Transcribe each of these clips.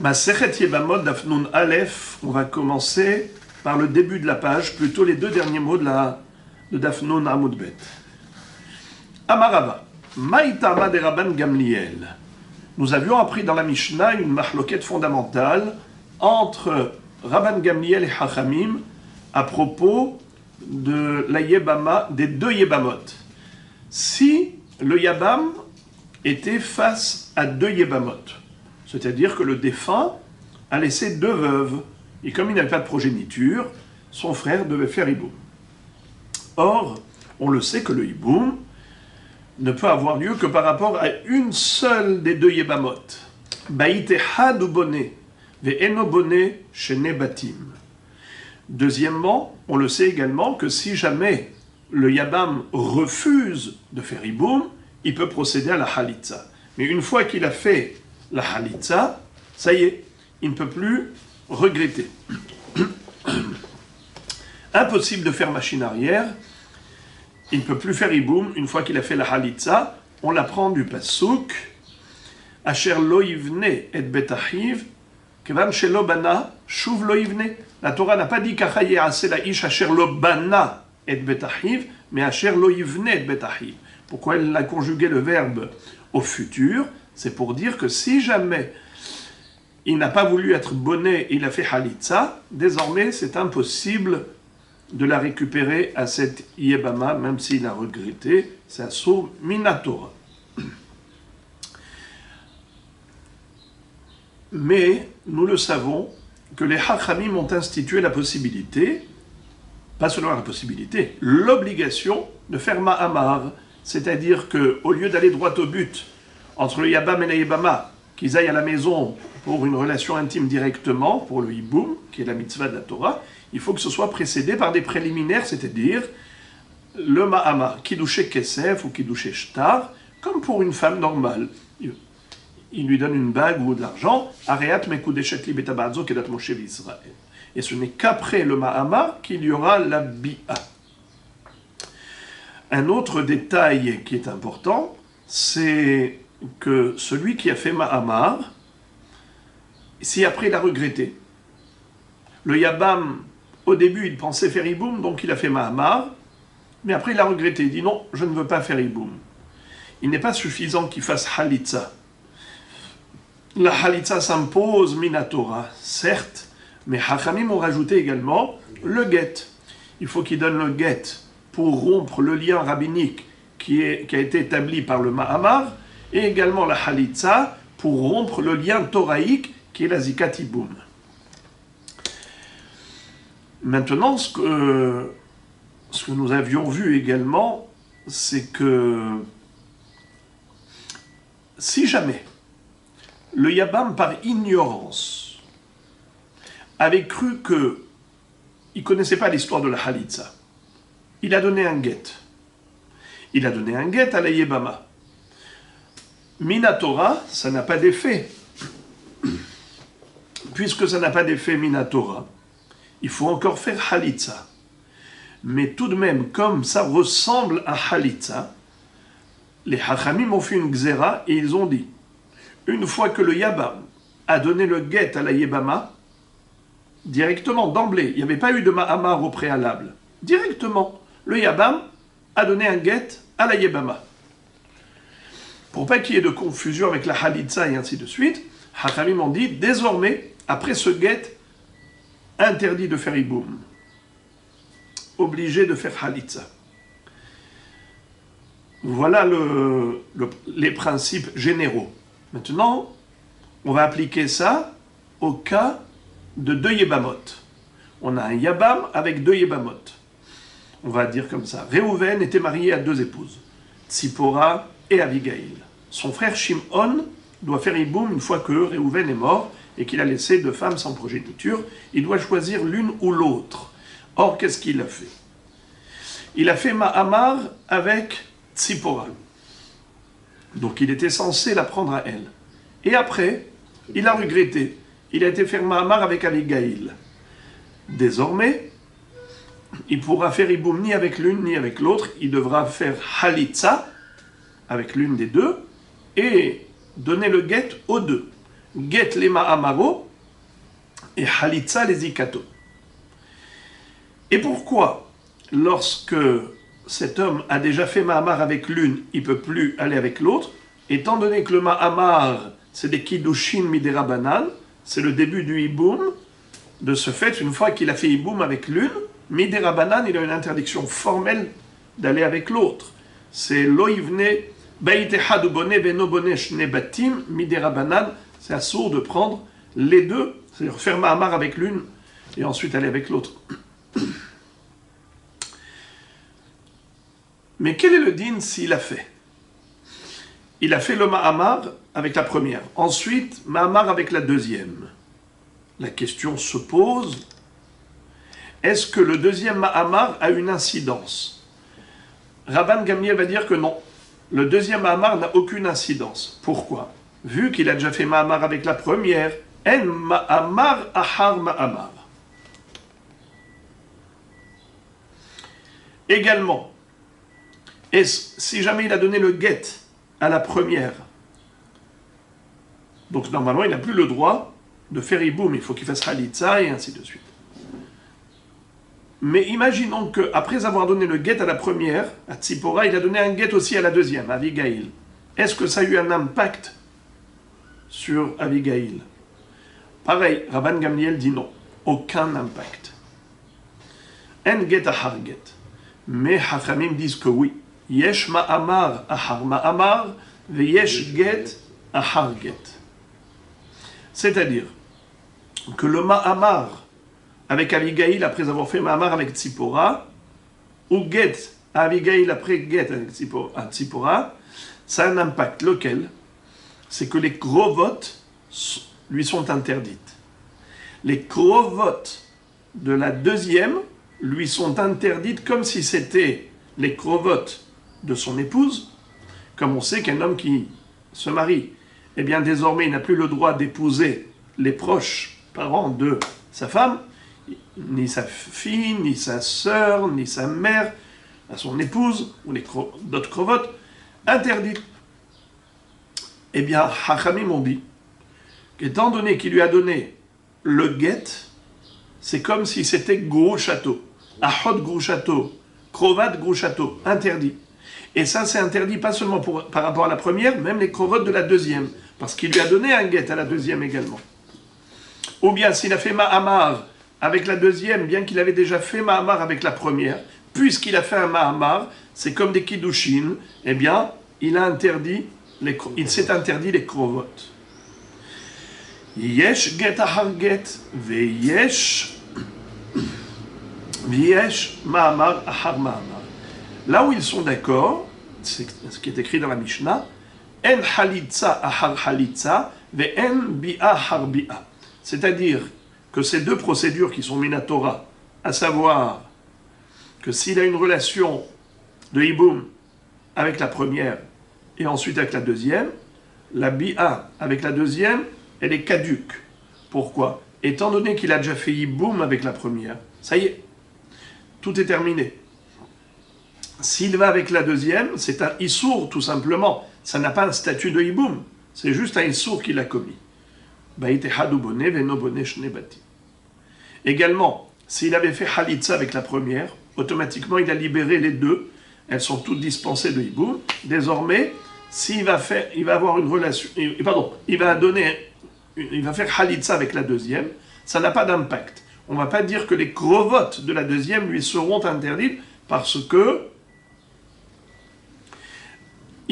Masechet Yebamot Daf Nun Aleph, on va commencer par le début de la page, plutôt les deux derniers mots de Daf Nun Amud Bet. Amarava, Maïtama de Rabban Gamliel. Nous avions appris dans la Mishnah une mahloket fondamentale entre Rabban Gamliel et Hachamim à propos de la Yebama, des deux Yebamot. Si le Yabam était face à deux Yebamot, c'est-à-dire que le défunt a laissé deux veuves, et comme il n'avait pas de progéniture, son frère devait faire hiboum. Or, on le sait que le hiboum ne peut avoir lieu que par rapport à une seule des deux Yebamot. Baïte had ou bonnet, ve'eno bonnet shene batim. Deuxièmement, on le sait également que si jamais le Yabam refuse de faire hiboum, il peut procéder à la halitza. Mais une fois qu'il a fait la halitza, ça y est, il ne peut plus regretter. Impossible de faire machine arrière, il ne peut plus faire hiboum une fois qu'il a fait la halitza. On l'apprend du pasuk, Asher lo yivne et betahiv, kevan shelo bana shuv lo yivne. La Torah n'a pas dit kachaye ase la ish asher lo bana et betahiv, mais asher lo yivne et betahiv. Pourquoi elle a conjugué le verbe au futur? C'est pour dire que si jamais il n'a pas voulu être bonnet, il a fait halitza, désormais c'est impossible de la récupérer à cette yebama, même s'il a regretté, c'est un saut minatora. Mais nous le savons que les hachamim ont institué la possibilité, pas seulement la possibilité, l'obligation de faire ma'amar, c'est-à-dire qu'au lieu d'aller droit au but entre le yabam et la yebama, qu'ils aillent à la maison pour une relation intime directement, pour le hiboum, qui est la mitzvah de la Torah, il faut que ce soit précédé par des préliminaires, c'est-à-dire le ma'amar, kidouché kesef ou kidouché shtar, comme pour une femme normale. Il lui donne une bague ou de l'argent, areat mekudeshet li betabadzo kedat Moshe v'Israël. Et ce n'est qu'après le ma'amar qu'il y aura la bi'a. Un autre détail qui est important, c'est que celui qui a fait ma'amar, si après il a regretté, le yabam, au début il pensait faire hiboum, donc il a fait ma'amar, mais après il a regretté, il dit non, je ne veux pas faire hiboum. Il n'est pas suffisant qu'il fasse halitza. La halitza s'impose minatora, certes, mais Hachamim ont rajouté également le guet. Il faut qu'il donne le guet pour rompre le lien rabbinique qui a été établi par le ma'amar, et également la halitza pour rompre le lien toraïque qui est la zikat hiboum. Maintenant, ce que nous avions vu également, c'est que si jamais le yabam, par ignorance, avait cru qu'il ne connaissait pas l'histoire de la halitza, il a donné un guet. Il a donné un guet à la yebama. Minatora, ça n'a pas d'effet. Puisque ça n'a pas d'effet minatora, il faut encore faire halitza. Mais tout de même, comme ça ressemble à halitza, les hachamim ont fait une gzera et ils ont dit, une fois que le yabam a donné le guet à la yebama, directement, d'emblée, il n'y avait pas eu de ma'amar au préalable, directement, le yabam a donné un guet à la yebama. Pour pas qu'il y ait de confusion avec la halitza et ainsi de suite, hachamim ont dit, désormais, après ce guet, interdit de faire hiboum, obligé de faire halitza. Voilà les principes généraux. Maintenant, on va appliquer ça au cas de deux yebamot. On a un yabam avec deux yebamot. On va dire comme ça. Réhouven était marié à deux épouses, Tzipora et Abigail. Son frère Shimon doit faire hiboum une fois que Réhouven est mort et qu'il a laissé deux femmes sans progéniture. Il doit choisir l'une ou l'autre. Or, qu'est-ce qu'il a fait? Il a fait ma'amar avec Tzipora. Donc il était censé la prendre à elle. Et après, il a regretté. Il a été faire ma'amar avec Abigail. Désormais, il pourra faire hiboum ni avec l'une ni avec l'autre. Il devra faire halitza avec l'une des deux et donner le guet aux deux. get les ma'amaro et halitza les zikato. Et pourquoi, lorsque cet homme a déjà fait ma'amar avec l'une, il ne peut plus aller avec l'autre, étant donné que le ma'amar, c'est des kiddushin midirabanan, c'est le début du hiboum. De ce fait, une fois qu'il a fait hiboum avec l'une, midirabanan, il a une interdiction formelle d'aller avec l'autre. C'est loïvne beit echad ubone beno bone shne batim midirabanan. C'est assourd de prendre les deux, c'est-à-dire faire ma'amar avec l'une et ensuite aller avec l'autre. Mais quel est le din s'il a fait? Il a fait le ma'amar avec la première, ensuite ma'amar avec la deuxième. La question se pose, est-ce que le deuxième ma'amar a une incidence? Rabban Gamliel va dire que non. Le deuxième ma'amar n'a aucune incidence. Pourquoi? Vu qu'il a déjà fait ma'amar avec la première, en ma'amar ahar ma'amar. Également, si jamais il a donné le get à la première, donc normalement il n'a plus le droit de faire hiboum, il faut qu'il fasse halitza et ainsi de suite. Mais imaginons qu'après avoir donné le get à la première, à Tzipora, il a donné un get aussi à la deuxième, à Abigail. Est-ce que ça a eu un impact sur Abigail? Pareil, Rabban Gamliel dit non, aucun impact. En get ahar get. Mais Hachamim disent que oui. Yesh ma'amar ahar ma'amar, ve yesh get ahar get. C'est-à-dire que le ma'amar avec Abigail après avoir fait ma'amar avec Tzipora, ou get à Abigail après get avec Tzipora, ça a un impact. Lequel? C'est que les krovot lui sont interdites. Les krovot de la deuxième lui sont interdites comme si c'était les krovot de son épouse. Comme on sait qu'un homme qui se marie, eh bien désormais il n'a plus le droit d'épouser les proches parents de sa femme, ni sa fille, ni sa sœur, ni sa mère, à son épouse, ou d'autres krovot, interdites. Eh bien, Hachamim ont dit qu'étant donné qu'il lui a donné le get, c'est comme si c'était gros château. Ahod gros château, krovat gros château, interdit. Et ça, c'est interdit pas seulement par rapport à la première, même les krovot de la deuxième, parce qu'il lui a donné un get à la deuxième également. Ou bien s'il a fait ma'amar avec la deuxième, bien qu'il avait déjà fait ma'amar avec la première, puisqu'il a fait un ma'amar, c'est comme des kiddushin, eh bien, il s'est interdit les krovot. Yesh get ahar get, veyesh ma'amar ahar ma'amar. Là où ils sont d'accord, c'est ce qui est écrit dans la Mishnah, en halitza ahar halitza, ve'en bi'a har bi'a. C'est-à-dire que ces deux procédures qui sont minatora, à savoir que s'il a une relation de hiboum avec la première et ensuite avec la deuxième, la bi'a avec la deuxième, elle est caduque. Pourquoi? Étant donné qu'il a déjà fait hiboum avec la première, ça y est, tout est terminé. S'il va avec la deuxième, c'est un issour tout simplement. Ça n'a pas un statut de hiboum, c'est juste un issour qu'il a commis. Également, s'il avait fait halitza avec la première, automatiquement il a libéré les deux, elles sont toutes dispensées de hiboum. Désormais, s'il va avoir une relation, il va faire halitza avec la deuxième, ça n'a pas d'impact. On ne va pas dire que les krovot de la deuxième lui seront interdites parce que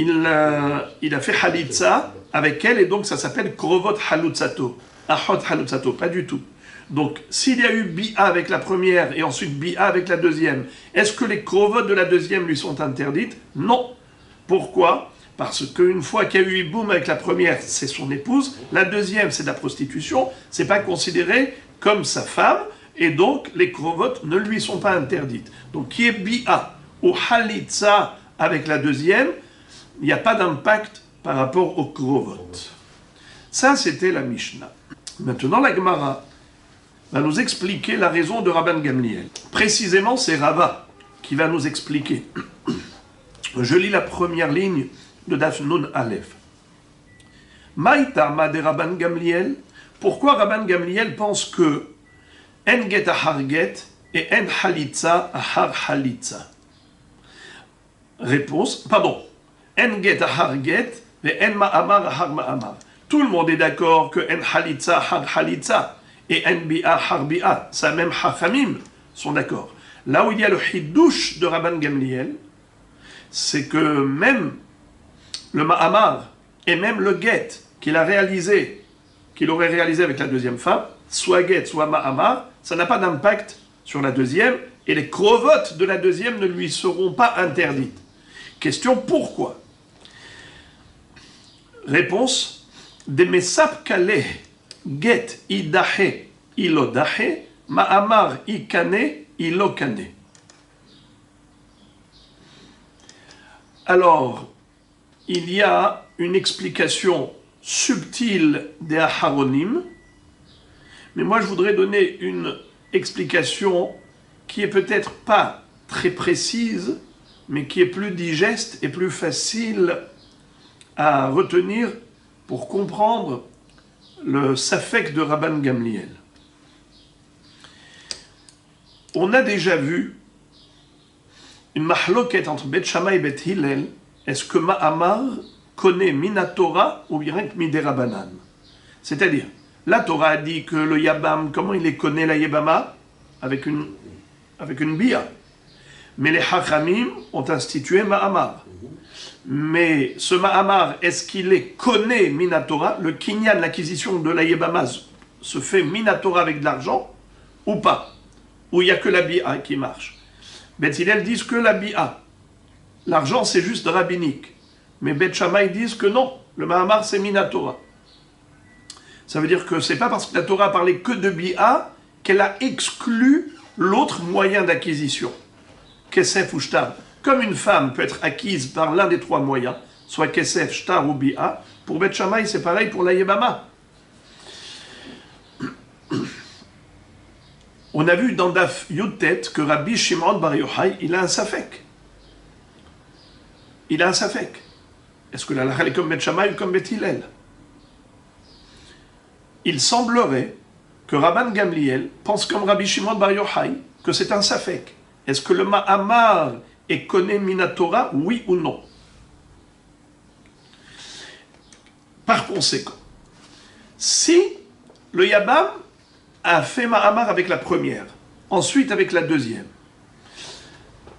il a fait halitza avec elle et donc ça s'appelle krovot halutzato. Ahot halutzato, pas du tout. Donc, s'il y a eu bi'a avec la première et ensuite bi'a avec la deuxième, est-ce que les krovot de la deuxième lui sont interdites? Non. Pourquoi? Parce qu'une fois qu'il y a eu hiboum avec la première, c'est son épouse, la deuxième, c'est de la prostitution, c'est pas considéré comme sa femme, et donc les krovot ne lui sont pas interdites. Donc, qui est bi'a ou halitza avec la deuxième, il n'y a pas d'impact par rapport aux krovot. Ça, c'était la Mishnah. Maintenant, la Gemara va nous expliquer la raison de Rabban Gamliel. Précisément, c'est Rava qui va nous expliquer. Je lis la première ligne de Daf Nun Aleph. Maïtama de Rabban Gamliel. Pourquoi Rabban Gamliel pense que en get ahar get et en halitza ahar halitza? Réponse, pardon. En get ahar get et en ma'amar ahar ma'amar. Tout le monde est d'accord que en halitza ahar halitza et en bi'a ahar bi'a, ça même hachamim sont d'accord. Là où il y a le hidouche de Rabban Gamliel, c'est que même le ma'amar et même le get qu'il a réalisé, qu'il aurait réalisé avec la deuxième femme, soit get, soit ma'amar, ça n'a pas d'impact sur la deuxième, et les krovotes de la deuxième ne lui seront pas interdites. Question, pourquoi? Réponse, de mesap kale, get idahe ilodahe, ma'amar ikane ilokane. Alors, il y a une explication subtile des aharonim, mais moi je voudrais donner une explication qui est peut-être pas très précise, mais qui est plus digeste et plus facile à retenir pour comprendre le safek de Rabban Gamliel. On a déjà vu une mahloket entre Bet Shammai et Bet Hillel. Est-ce que Ma'amar connaît Minatora ou bien Miderabanan? C'est-à-dire, la Torah a dit que le Yabam, comment il les connaît, la Yebama? Avec une bia. Mais les Hachamim ont institué Ma'amar. Mais ce Ma'amar, est-ce qu'il les connaît Minatora? Le Kinyan, l'acquisition de la Yebama, se fait Minatora avec de l'argent ou pas? Ou il n'y a que la bia qui marche? Bet Hillel disent que la bia. L'argent, c'est juste rabbinique. Mais Bet Shammai disent que non, le Mahamar, c'est Minatora. Ça veut dire que c'est pas parce que la Torah a parlé que de Bia qu'elle a exclu l'autre moyen d'acquisition. Kesef ou Shtar. Comme une femme peut être acquise par l'un des trois moyens, soit Kesef, Shtar ou Bia, pour Bet Shammai, c'est pareil pour la Yebama. On a vu dans Daf Yutet que Rabbi Shimon Bar Yochai, il a un safek. Il a un safek. Est-ce que la halakha est comme Bet Shammai ou comme Bet Hillel? Il semblerait que Rabban Gamliel pense comme Rabbi Shimon Bar Yochai que c'est un safek. Est-ce que le Ma'amar est connu Minatora, oui ou non? Par conséquent, si le Yabam a fait Ma'amar avec la première, ensuite avec la deuxième,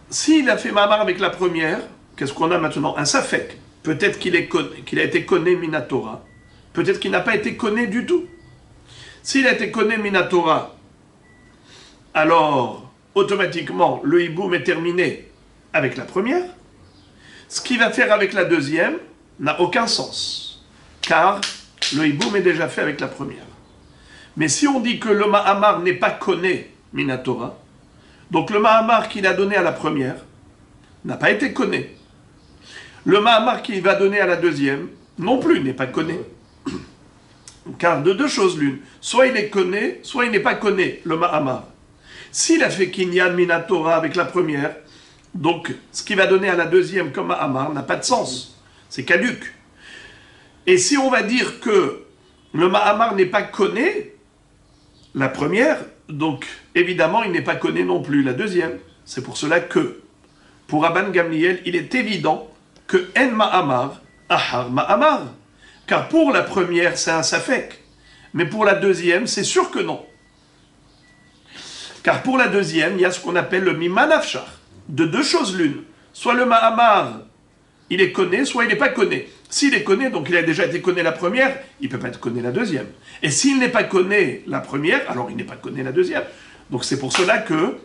s'il a fait Ma'amar avec la première, qu'est-ce qu'on a maintenant? Un safek. Peut-être qu'il a été connu Minatora, peut-être qu'il n'a pas été connu du tout. S'il a été connu Minatora, alors automatiquement le hiboum est terminé avec la première. Ce qu'il va faire avec la deuxième n'a aucun sens, car le hiboum est déjà fait avec la première. Mais si on dit que le Ma'amar n'est pas connu Minatora, donc le Ma'amar qu'il a donné à la première n'a pas été connu. Le Ma'amar qu'il va donner à la deuxième non plus n'est pas connu. Car de deux choses l'une, soit il est connu, soit il n'est pas connu, le Ma'amar. S'il a fait Kinyan Minatora avec la première, donc ce qu'il va donner à la deuxième comme Ma'amar n'a pas de sens. C'est caduc. Et si on va dire que le Ma'amar n'est pas connu, la première, donc évidemment il n'est pas connu non plus la deuxième. C'est pour cela que, pour Rabban Gamliel, il est évident que En Ma'amar, Ahar Ma'amar. Car pour la première, c'est un safek. Mais pour la deuxième, c'est sûr que non. Car pour la deuxième, il y a ce qu'on appelle le Mimanafshar. De deux choses l'une. Soit le Ma'amar, il est connu, soit il n'est pas connu. S'il est connu, donc il a déjà été connu la première, il ne peut pas être connu la deuxième. Et s'il n'est pas connu la première, alors il n'est pas connu la deuxième. Donc c'est pour cela que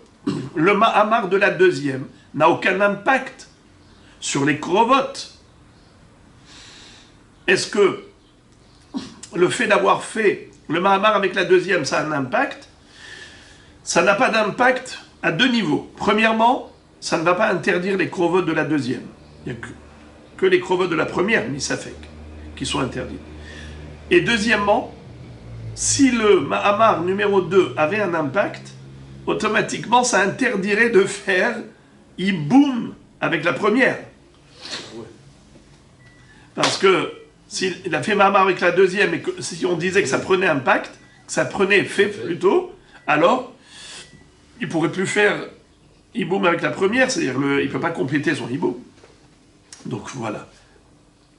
le Ma'amar de la deuxième n'a aucun impact sur les krovotes. Est-ce que le fait d'avoir fait le Ma'amar avec la deuxième, ça a un impact? Ça n'a pas d'impact à deux niveaux. Premièrement, ça ne va pas interdire les krovotes de la deuxième. Il n'y a que les krovotes de la première, Misafek, qui sont interdites. Et deuxièmement, si le Ma'amar numéro 2 avait un impact, automatiquement, ça interdirait de faire Iboum avec la première. Parce que s'il a fait Mahamar avec la deuxième, et que si on disait que ça prenait un pacte, que ça prenait effet plutôt, alors il ne pourrait plus faire Hiboum avec la première, c'est-à-dire il ne peut pas compléter son Hiboum. Donc voilà.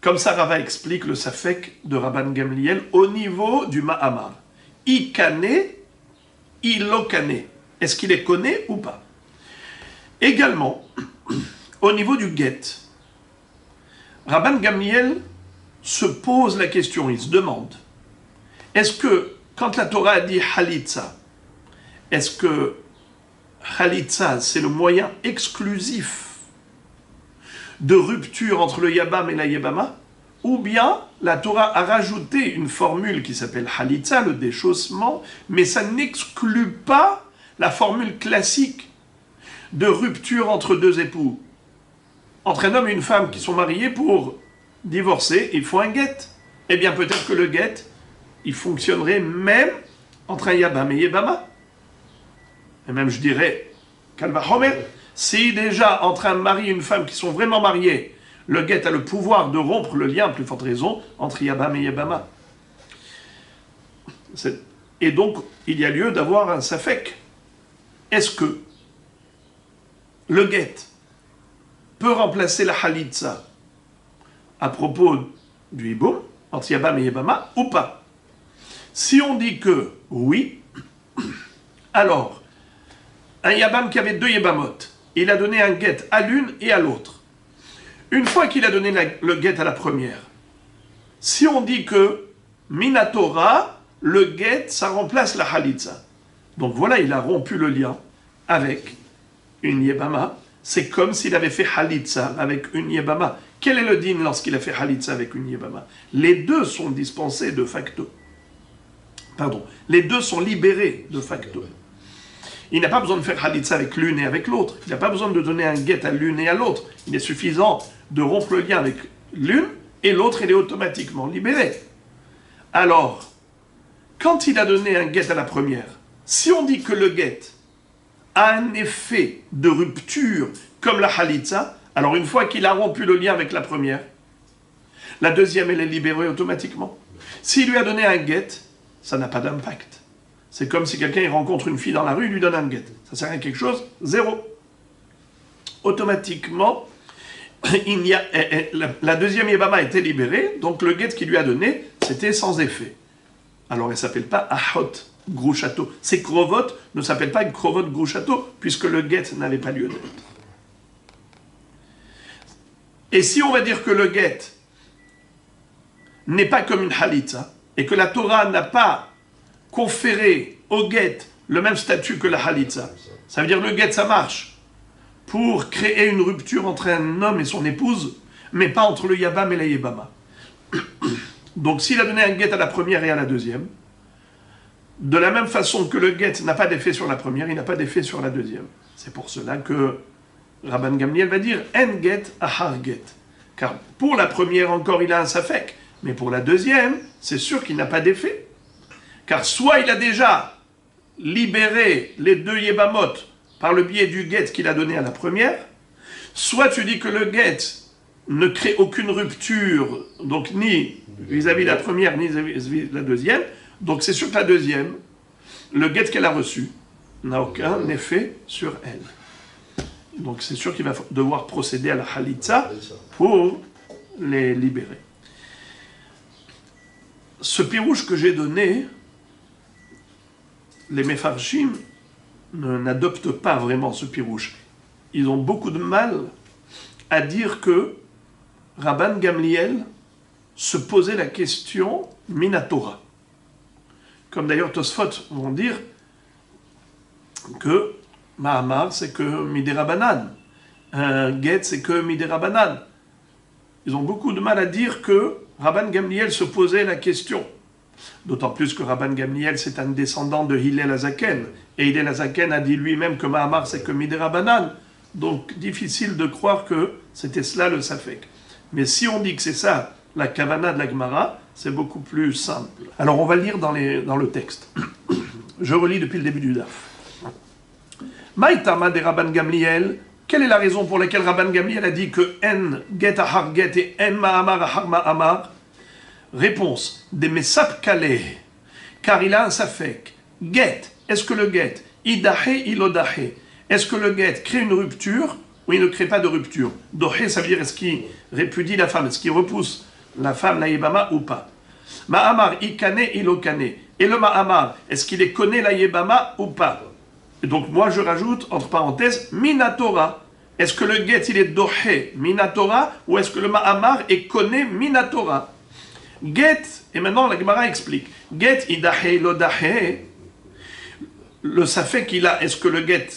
Comme ça, Rava explique le Safek de Rabban Gamliel au niveau du Mahamar. Ikane, ilokane. Est-ce qu'il est conné ou pas? Également, au niveau du get, Rabban Gamliel se pose la question, il se demande, est-ce que, quand la Torah a dit Halitza, est-ce que Halitza, c'est le moyen exclusif de rupture entre le Yabam et la Yebama, ou bien la Torah a rajouté une formule qui s'appelle Halitza, le déchaussement, mais ça n'exclut pas la formule classique de rupture entre deux époux. Entre un homme et une femme qui sont mariés, pour divorcer, il faut un get. Eh bien, peut-être que le get, il fonctionnerait même entre un Yabam et Yebama. Et même, je dirais, Kalva Homer, si déjà, entre un mari et une femme qui sont vraiment mariés, le get a le pouvoir de rompre le lien, à plus forte raison, entre Yabam et Yebama. Et donc, il y a lieu d'avoir un safek. Est-ce que le get peut remplacer la halitza à propos du hiboum, entre Yabam et Yebama, ou pas? Si on dit que oui, alors, un Yabam qui avait deux Yebamot, il a donné un get à l'une et à l'autre. Une fois qu'il a donné le get à la première, si on dit que Minatora, le get, ça remplace la halitza. Donc voilà, il a rompu le lien avec une Yebama. C'est comme s'il avait fait halitza avec une Yebama. Quel est le din lorsqu'il a fait halitza avec une Yebama? Les deux sont dispensés de facto. Pardon, les deux sont libérés de facto. Il n'a pas besoin de faire halitza avec l'une et avec l'autre. Il n'a pas besoin de donner un get à l'une et à l'autre. Il est suffisant de rompre le lien avec l'une et l'autre, il est automatiquement libéré. Alors, quand il a donné un get à la première, si on dit que le get a un effet de rupture comme la halitza, alors une fois qu'il a rompu le lien avec la première, la deuxième, elle est libérée automatiquement. S'il lui a donné un get, ça n'a pas d'impact. C'est comme si quelqu'un rencontre une fille dans la rue, il lui donne un get. Ça sert à quelque chose? Zéro. Automatiquement, la deuxième Yebama était libérée, donc le get qu'il lui a donné, c'était sans effet. Alors elle ne s'appelle pas Ahot Grouchato. Ces Krovot ne s'appellent pas Krovot Grouchato, puisque le get n'avait pas lieu d'être. Et si on va dire que le get n'est pas comme une halitza, et que la Torah n'a pas conféré au get le même statut que la halitza, ça veut dire le get ça marche pour créer une rupture entre un homme et son épouse, mais pas entre le Yabam et la Yebama. Donc s'il a donné un get à la première et à la deuxième, de la même façon que le get n'a pas d'effet sur la première, il n'a pas d'effet sur la deuxième. C'est pour cela que Rabban Gamliel va dire en get ahar get. Car pour la première encore il a un safek, mais pour la deuxième, c'est sûr qu'il n'a pas d'effet. Car soit il a déjà libéré les deux Yebamot par le biais du get qu'il a donné à la première, soit tu dis que le get ne crée aucune rupture, donc ni vis-à-vis de la première, ni vis-à-vis de la deuxième. Donc c'est sûr que la deuxième, le get qu'elle a reçu, n'a aucun effet sur elle. Donc c'est sûr qu'il va devoir procéder à la halitza pour les libérer. Ce pirouche que j'ai donné, les Mefarshim n'adoptent pas vraiment ce pirouche. Ils ont beaucoup de mal à dire que Rabban Gamliel se posait la question Minatora. Comme d'ailleurs Tosfot vont dire que Mahamar c'est que Miderabanan, un get c'est que Miderabanan. Ils ont beaucoup de mal à dire que Rabban Gamliel se posait la question. D'autant plus que Rabban Gamliel c'est un descendant de Hillel Azaken. Et Hillel Azaken a dit lui-même que Mahamar c'est que Miderabanan. Donc difficile de croire que c'était cela le Safek. Mais si on dit que c'est ça la Kavana de la Gemara, c'est beaucoup plus simple. Alors on va lire dans le texte. Je relis depuis le début du Daf. Maïtama de Rabban Gamliel, quelle est la raison pour laquelle Rabban Gamliel a dit que en get ahar get et en ma'amar ahar ma'amar? Réponse. Des mesap kaleh. Car il a un safek. Get. Est-ce que le get, idahe, ilodahe, est-ce que le get crée une rupture ou il ne crée pas de rupture? Dohe, ça veut dire est-ce qu'il répudie la femme, est-ce qu'il repousse la femme, la yébama ou pas? Ma'amar, ikane, ilokane. Et le ma'amar, est-ce qu'il est connaît la yébama ou pas? Et donc moi je rajoute, entre parenthèses, minatora. Est-ce que le get il est dohe, minatora, ou est-ce que le ma'amar est connaît minatora? Get, et maintenant la Gemara explique, get, idahe, ilodahe, le safek qu'il a, est-ce que le get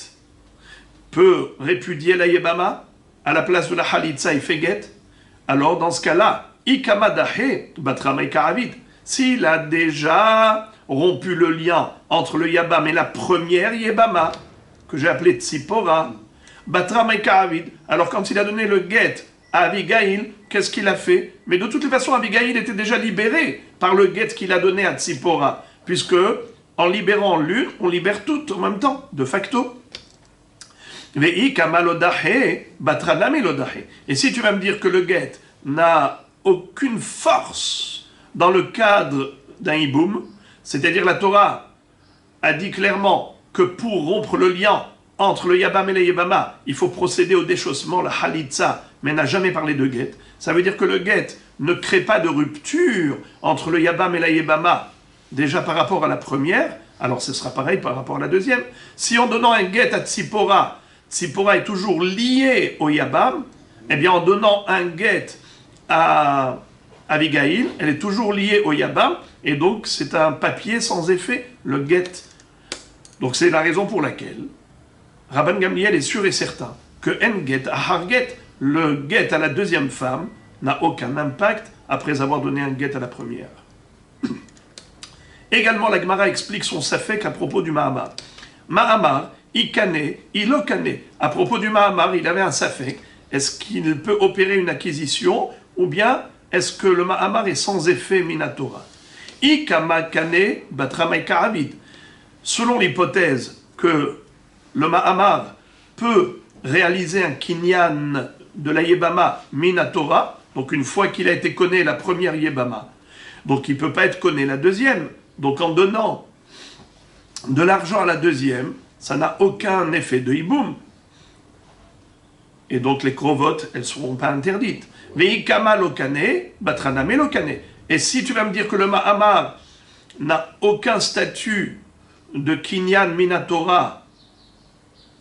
peut répudier la yébama? À la place de la halitza, il fait get. Alors dans ce cas-là, ikamadahe, batramay karavid, s'il a déjà rompu le lien entre le yabam et la première yébama, que j'ai appelée tsipora, batramay karavid, alors quand il a donné le get à Abigail, qu'est-ce qu'il a fait? Mais de toutes les façons, Abigail était déjà libérée par le get qu'il a donné à Tsipora, puisque en libérant l'une, on libère toutes en même temps, de facto. Et si tu vas me dire que le get n'a aucune force dans le cadre d'un hiboum, c'est-à-dire la Torah a dit clairement que pour rompre le lien entre le yabam et la yébama, il faut procéder au déchaussement, la halitza, mais n'a jamais parlé de get. Ça veut dire que le get ne crée pas de rupture entre le yabam et la yébama, déjà par rapport à la première, alors ce sera pareil par rapport à la deuxième. Si en donnant un get à Tsipora, Tsipora est toujours lié au yabam, eh bien en donnant un get à Abigail, elle est toujours liée au yabam, et donc c'est un papier sans effet, le get. Donc c'est la raison pour laquelle Rabban Gamliel est sûr et certain que en get à harget, le get à la deuxième femme, n'a aucun impact après avoir donné un get à la première. Également, la Gemara explique son safek à propos du Mahamar. Mahamar, ikane, ilokane. À propos du Mahamar, il avait un safek. Est-ce qu'il peut opérer une acquisition ou bien est-ce que le Mahamar est sans effet minatora? Ikamakane batramay karabid. Selon l'hypothèse que le Mahamar peut réaliser un kinyan de la yébama minatora, donc une fois qu'il a été conné la première yébama, donc il ne peut pas être conné la deuxième. Donc en donnant de l'argent à la deuxième, ça n'a aucun effet de hiboum. Et donc les krovotes, elles ne seront pas interdites. Veikama lokane, batraname lokane. Et si tu vas me dire que le Mahamar n'a aucun statut de kinyan minatora,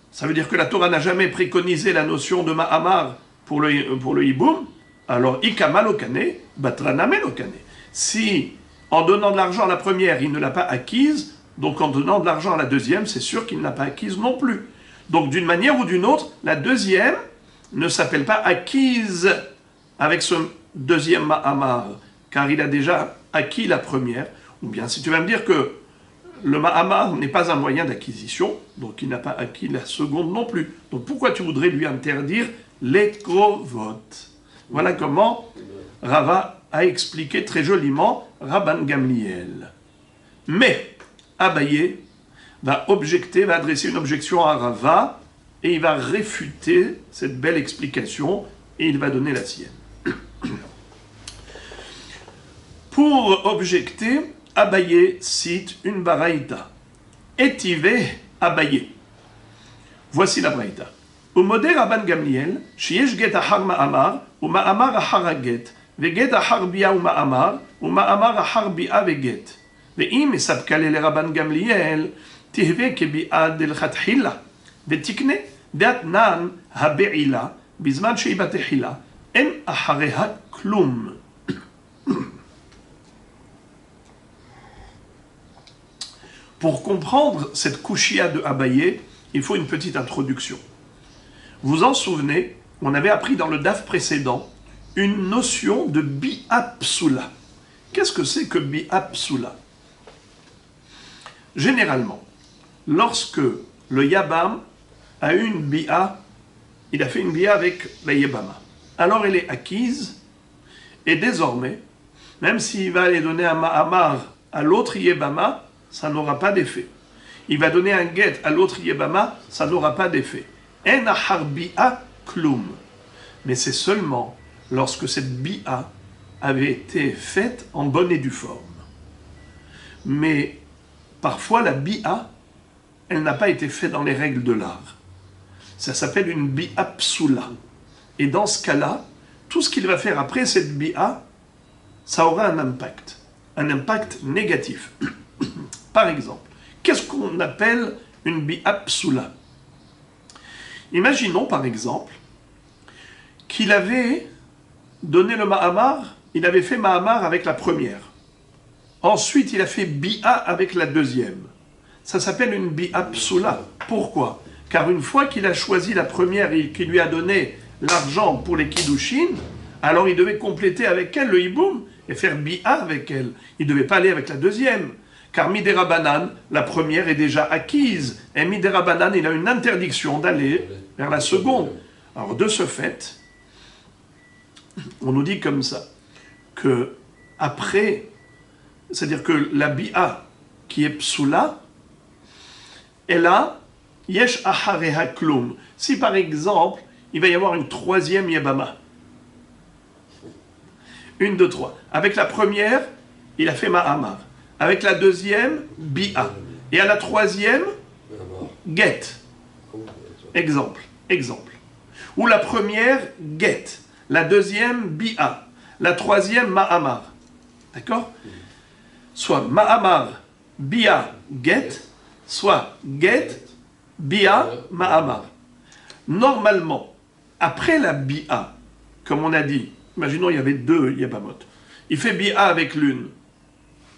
ça veut dire que la Torah n'a jamais préconisé la notion de Mahamar pour le hiboum, alors ikama lokane, batraname lokane. Si en donnant de l'argent à la première, il ne l'a pas acquise, donc en donnant de l'argent à la deuxième, c'est sûr qu'il ne l'a pas acquise non plus. Donc d'une manière ou d'une autre, la deuxième ne s'appelle pas acquise avec ce deuxième Mahamar, car il a déjà acquis la première. Ou bien si tu vas me dire que le Mahamar n'est pas un moyen d'acquisition, donc il n'a pas acquis la seconde non plus. Donc pourquoi tu voudrais lui interdire les krovotes? Voilà comment Rava a expliqué très joliment Rabban Gamliel. Mais Abaye va objecter, va adresser une objection à Rava et il va réfuter cette belle explication et il va donner la sienne. Pour objecter, Abaye cite une baraïta. Etive Abaye. Voici la baraïta. Au modèle Rabban Gamliel, Shiesh get ahar ma'amar, ou ma'amar ahar get. Veget ahar bia ou ma'amar ahar bia veget. Ve'im esabkale le Rabban Gamliel, tihve kebi'a del chatchila. Vetikne, de'atnan habe'ila, bizman she'ibatehila, en ahareha klum. Pour comprendre cette kouchia de Abaye, il faut une petite introduction. Vous en souvenez, on avait appris dans le DAF précédent une notion de bi'apsula. Qu'est-ce que c'est que bi'apsula? Généralement, lorsque le Yabam a eu une bi'a, il a fait une bi'a avec la Yabama. Alors elle est acquise, et désormais, même s'il va aller donner un Ma'amar à l'autre Yabama, ça n'aura pas d'effet. Il va donner un get à l'autre Yabama, ça n'aura pas d'effet. En ahar bi'a klum. Mais c'est seulement lorsque cette bi'a avait été faite en bonne et due forme. Mais parfois, la bi'a, elle n'a pas été faite dans les règles de l'art. Ça s'appelle une bi'a psoula. Et dans ce cas-là, tout ce qu'il va faire après cette bi'a, ça aura un impact négatif. Par exemple, qu'est-ce qu'on appelle une bi'a psoula? Imaginons par exemple qu'il avait donné le ma'amar, il avait fait ma'amar avec la première. Ensuite, il a fait bi'a avec la deuxième. Ça s'appelle une bi'a psoula. Pourquoi? Car une fois qu'il a choisi la première et qu'il lui a donné l'argent pour les kiddushin, alors il devait compléter avec elle le hiboum et faire bi'a avec elle. Il ne devait pas aller avec la deuxième. Car Midera Banan, la première est déjà acquise. Et Midera Banan, il a une interdiction d'aller vers la seconde. Alors de ce fait, on nous dit comme ça, que après, c'est-à-dire que la bi'a qui est psoula, elle a yesh ahareha klum. Si par exemple, il va y avoir une troisième yabama, une, deux, trois. Avec la première, il a fait ma'amar. Avec la deuxième, bi'a. Et à la troisième, get. Exemple. Ou la première, get. La deuxième, bi'a. La troisième, ma'amar. D'accord? Soit ma'amar, bi'a, get. Soit get, bi'a, ma'amar. Normalement, après la bi'a, comme on a dit, imaginons il y avait deux yabamot. Il fait bi'a avec l'une.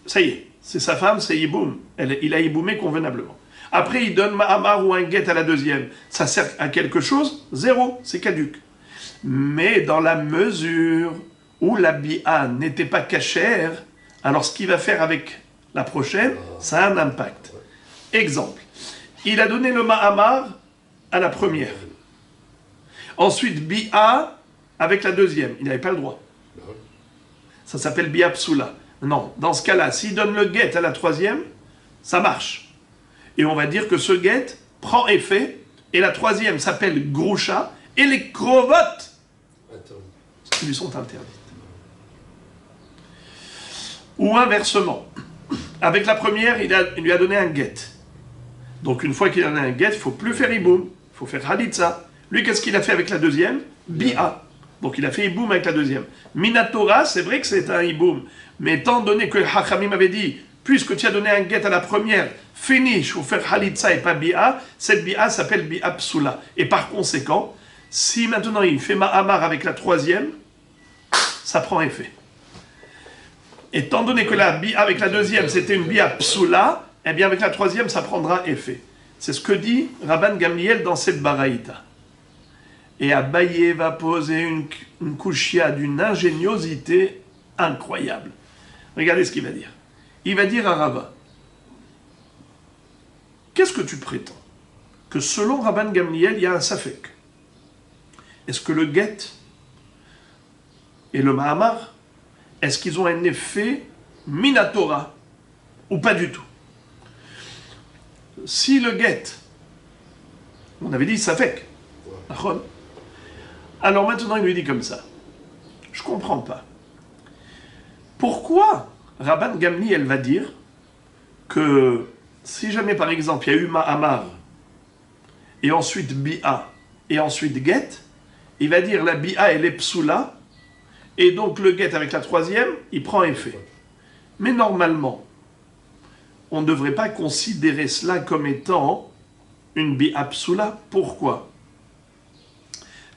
Ça y est, c'est sa femme, c'est yiboum. Il a yiboumé convenablement. Après, il donne ma'amar ou un get à la deuxième. Ça sert à quelque chose? Zéro, c'est caduc. Mais dans la mesure où la bi'a n'était pas cachère, alors ce qu'il va faire avec la prochaine, ça a un impact. Exemple, il a donné le ma'amar à la première. Ensuite, bi'a avec la deuxième. Il n'avait pas le droit. Ça s'appelle bi'a psoula. Non, dans ce cas-là, s'il donne le get à la troisième, ça marche. Et on va dire que ce get prend effet, et la troisième s'appelle grousha, et les crovotes lui sont interdites. Ou inversement, avec la première, il lui a donné un get. Donc une fois qu'il a donné un get, il ne faut plus faire iboum, il faut faire halitza. Lui, qu'est-ce qu'il a fait avec la deuxième? Bi'a. Donc il a fait iboum avec la deuxième. Minatora, c'est vrai que c'est un iboum, mais étant donné que le Hachamim avait dit, puisque tu as donné un get à la première, finish, il faut faire halitza et pas bi'a, cette bi'a s'appelle bi'a psoula. Et par conséquent, si maintenant il fait ma'amar avec la troisième, ça prend effet. Étant donné que la bi'a avec la deuxième, c'était une bi'a psoula, eh bien avec la troisième, ça prendra effet. C'est ce que dit Rabban Gamliel dans cette baraïta. Et Abaye va poser une kushia d'une ingéniosité incroyable. Regardez ce qu'il va dire. Il va dire à Rava, qu'est-ce que tu prétends? Que selon Rabban Gamliel, il y a un safek. Est-ce que le get et le ma'amar, est-ce qu'ils ont un effet minatora ou pas du tout? Si le get, on avait dit safek, alors maintenant il lui dit comme ça, je comprends pas. Pourquoi Rabban Gamliel va dire que si jamais par exemple il y a eu ma'amar et ensuite bi'a et ensuite get, il va dire la bi'a elle est psoula et donc le get avec la troisième il prend effet. Mais normalement on ne devrait pas considérer cela comme étant une bi'a psoula. Pourquoi?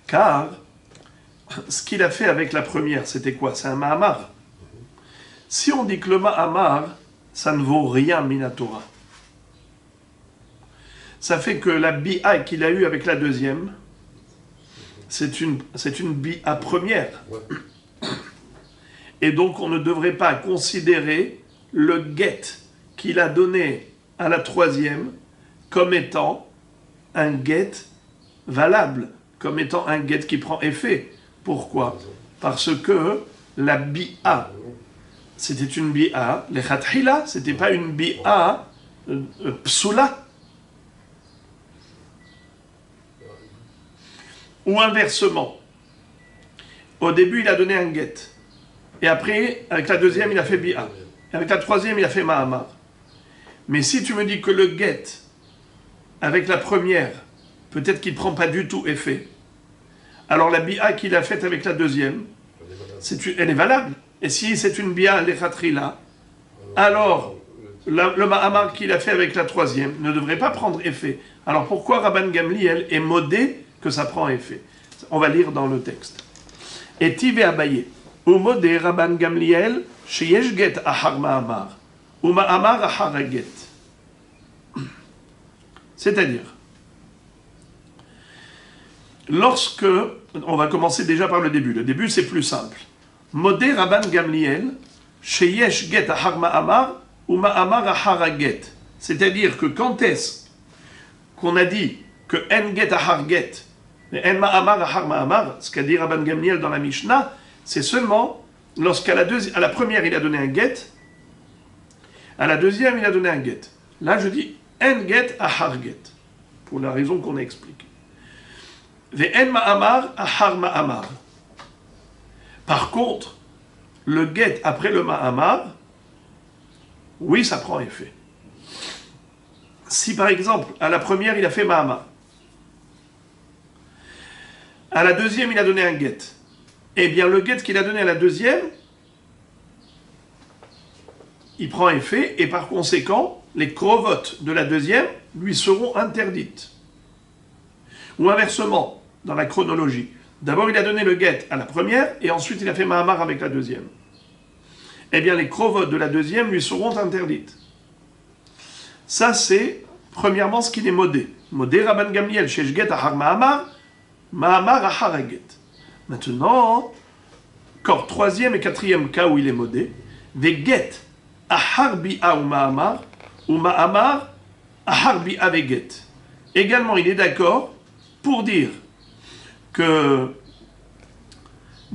Car ce qu'il a fait avec la première, c'était quoi? C'est un ma'amar. Si on dit que le ma'amar, ça ne vaut rien minatora, ça fait que la bi'a qu'il a eue avec la deuxième, c'est une bi'a première. Et donc on ne devrait pas considérer le get qu'il a donné à la troisième comme étant un get valable, comme étant un get qui prend effet. Pourquoi? Parce que la bi'a, c'était une bi'a, les khatkhila, c'était pas une bi'a psoula. Ou inversement, au début il a donné un get. Et après, avec la deuxième, il a fait bi'a. Et avec la troisième, il a fait ma'amar. Mais si tu me dis que le get, avec la première, peut-être qu'il ne prend pas du tout effet, alors la bi'a qu'il a faite avec la deuxième, elle est valable. Et si c'est une bi'a l'echatri-là, alors le ma'amar qu'il a fait avec la troisième ne devrait pas prendre effet. Alors pourquoi Rabban Gamliel est modé que ça prend effet? On va lire dans le texte. Et Tive Abaye, ou modé Rabban Gamliel, sheyesh get ahar ma'amar, ou ma'amar ahar get. C'est-à-dire, lorsque, on va commencer déjà par le début. Le début c'est plus simple. Modé Rabban Gamliel, sheyesh get ahar ma'amar, ou ma'amar ahar get. C'est-à-dire que quand est-ce qu'on a dit que en get ahar get, et en ma'amar ahar ma'amar, ce qu'a dit Rabban Gamliel dans la Mishnah, c'est seulement lorsqu'à la première il a donné un get, à la deuxième il a donné un get. Là je dis en get ahar get, pour la raison qu'on a expliquée. Ve en ma'amar ahar ma'amar. Par contre, le get après le ma'amar, oui, ça prend effet. Si par exemple, à la première, il a fait ma'amar, à la deuxième, il a donné un get, eh bien le get qu'il a donné à la deuxième, il prend effet, et par conséquent, les krovotes de la deuxième lui seront interdites. Ou inversement, dans la chronologie. D'abord, il a donné le get à la première, et ensuite il a fait ma'amar avec la deuxième. Eh bien, les krovotes de la deuxième lui seront interdites. Ça, c'est, premièrement, ce qu'il est modé. Modé Rabban Gamliel, sheyesh get ahar ma'amar, ma'amar ahar get. Maintenant, encore troisième et quatrième cas où il est modé, ve get ahar bi'a ou ma'amar ahar bi'a ve get. Également, il est d'accord pour dire que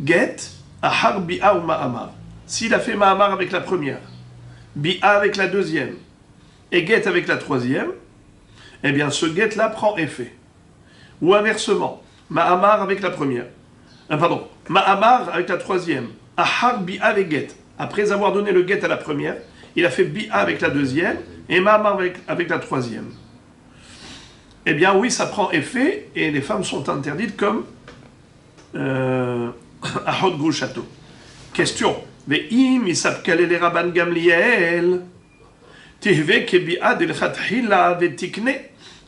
get ahar bi'a ou ma'amar. S'il a fait ma'amar avec la première, bi'a avec la deuxième, et get avec la troisième, eh bien ce get-là prend effet. Ou inversement, ma'amar avec la première, ma'amar avec la troisième, ahar bi'a ve get. Après avoir donné le get à la première, il a fait bi'a avec la deuxième, et ma'amar avec la troisième. Eh bien oui, ça prend effet, et les femmes sont interdites comme ahod grushato. Question. Ve'im isapkale le Rabban Gamliel, tihve kebi'a delchatchila vetikne,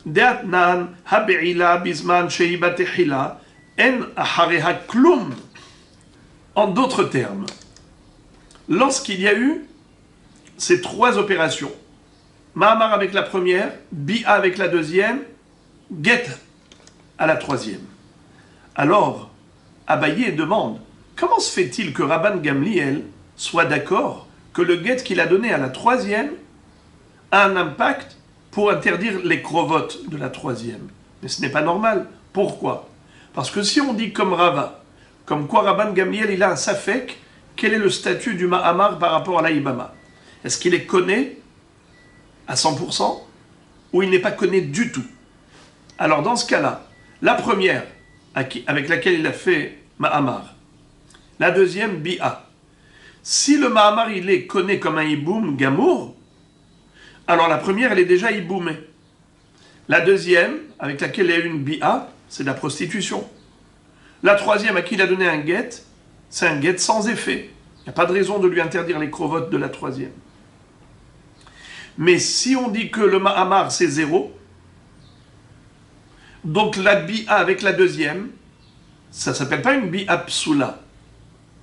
de'atnan habe'ila bizman sheiba tehila, en ahareha klum. En d'autres termes, lorsqu'il y a eu ces trois opérations, ma'amar avec la première, bi'a avec la deuxième, get à la troisième. Alors, Abaye demande, comment se fait-il que Rabban Gamliel soit d'accord que le get qu'il a donné à la troisième a un impact pour interdire les krovotes de la troisième? Mais ce n'est pas normal. Pourquoi? Parce que si on dit comme Rava, comme quoi Rabban Gamliel il a un safek, quel est le statut du ma'amar par rapport à l'Aïbama? Est-ce qu'il est connu à 100% ou il n'est pas connu du tout? Alors dans ce cas-là, la première avec laquelle il a fait ma'amar, la deuxième bi'a. Si le ma'amar il est connu comme un hiboum gamour, alors la première elle est déjà hiboumée. La deuxième, avec laquelle il y a eu une bi'a, c'est de la prostitution. La troisième à qui il a donné un get, c'est un get sans effet. Il n'y a pas de raison de lui interdire les krovotes de la troisième. Mais si on dit que le ma'amar c'est 0, donc la bi'a avec la deuxième, ça ne s'appelle pas une bi'a psoula.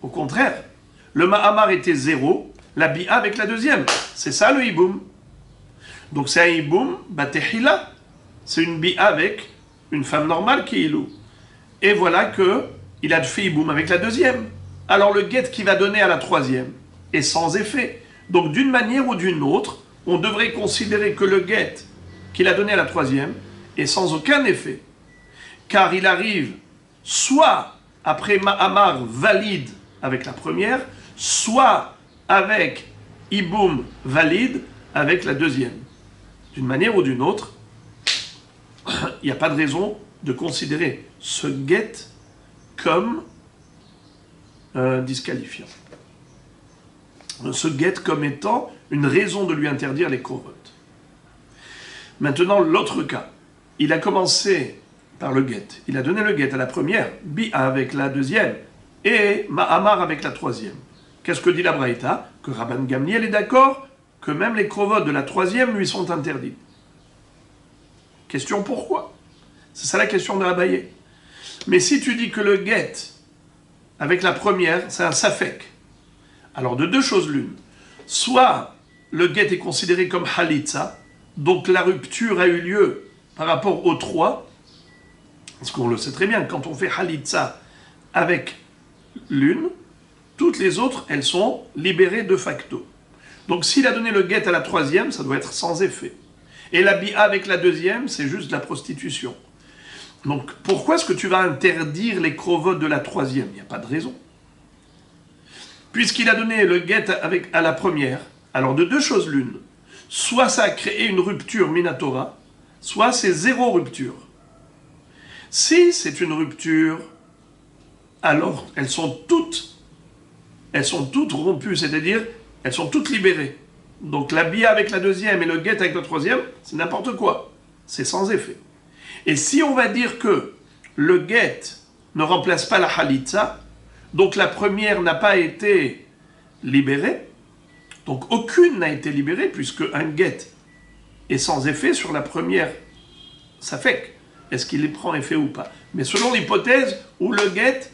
Au contraire, le ma'amar était 0, la bi'a avec la deuxième. C'est ça le hiboum. Donc c'est un hiboum batehila. C'est une bi'a avec une femme normale qui est ilou. Et voilà qu'il a fait hiboum avec la deuxième. Alors le get qu'il va donner à la troisième est sans effet. Donc d'une manière ou d'une autre, on devrait considérer que le get qu'il a donné à la troisième est sans aucun effet. Car il arrive soit après ma'amar valide avec la première, soit avec hiboum valide avec la deuxième. D'une manière ou d'une autre, il n'y a pas de raison de considérer ce get comme disqualifiant. ce get comme étant une raison de lui interdire les krovot. Maintenant, l'autre cas. Il a commencé par le get. Il a donné le get à la première, bi'a avec la deuxième, et ma'amar avec la troisième. Qu'est-ce que dit la Braïta? Que Rabban Gamliel est d'accord que même les krovot de la troisième lui sont interdits. Question pourquoi? C'est ça la question de Abaye. Mais si tu dis que le get avec la première, c'est un safek, alors de deux choses l'une. Soit le get est considéré comme halitza, donc la rupture a eu lieu par rapport aux trois, parce qu'on le sait très bien, quand on fait halitza avec l'une, toutes les autres, elles sont libérées de facto. Donc s'il a donné le get à la troisième, ça doit être sans effet. Et la bi'a avec la deuxième, c'est juste de la prostitution. Donc pourquoi est-ce que tu vas interdire les krovot de la troisième? Il n'y a pas de raison. Puisqu'il a donné le get à la première, alors de deux choses l'une. Soit ça a créé une rupture minatora, soit c'est zéro rupture. Si c'est une rupture, alors elles sont toutes rompues, c'est-à-dire elles sont toutes libérées. Donc la bi'a avec la deuxième et le get avec la troisième, c'est n'importe quoi. C'est sans effet. Et si on va dire que le get ne remplace pas la halitza, donc la première n'a pas été libérée, donc aucune n'a été libérée, puisque un get est sans effet sur la première, ça fait est-ce qu'il prend effet ou pas. Mais selon l'hypothèse où le get,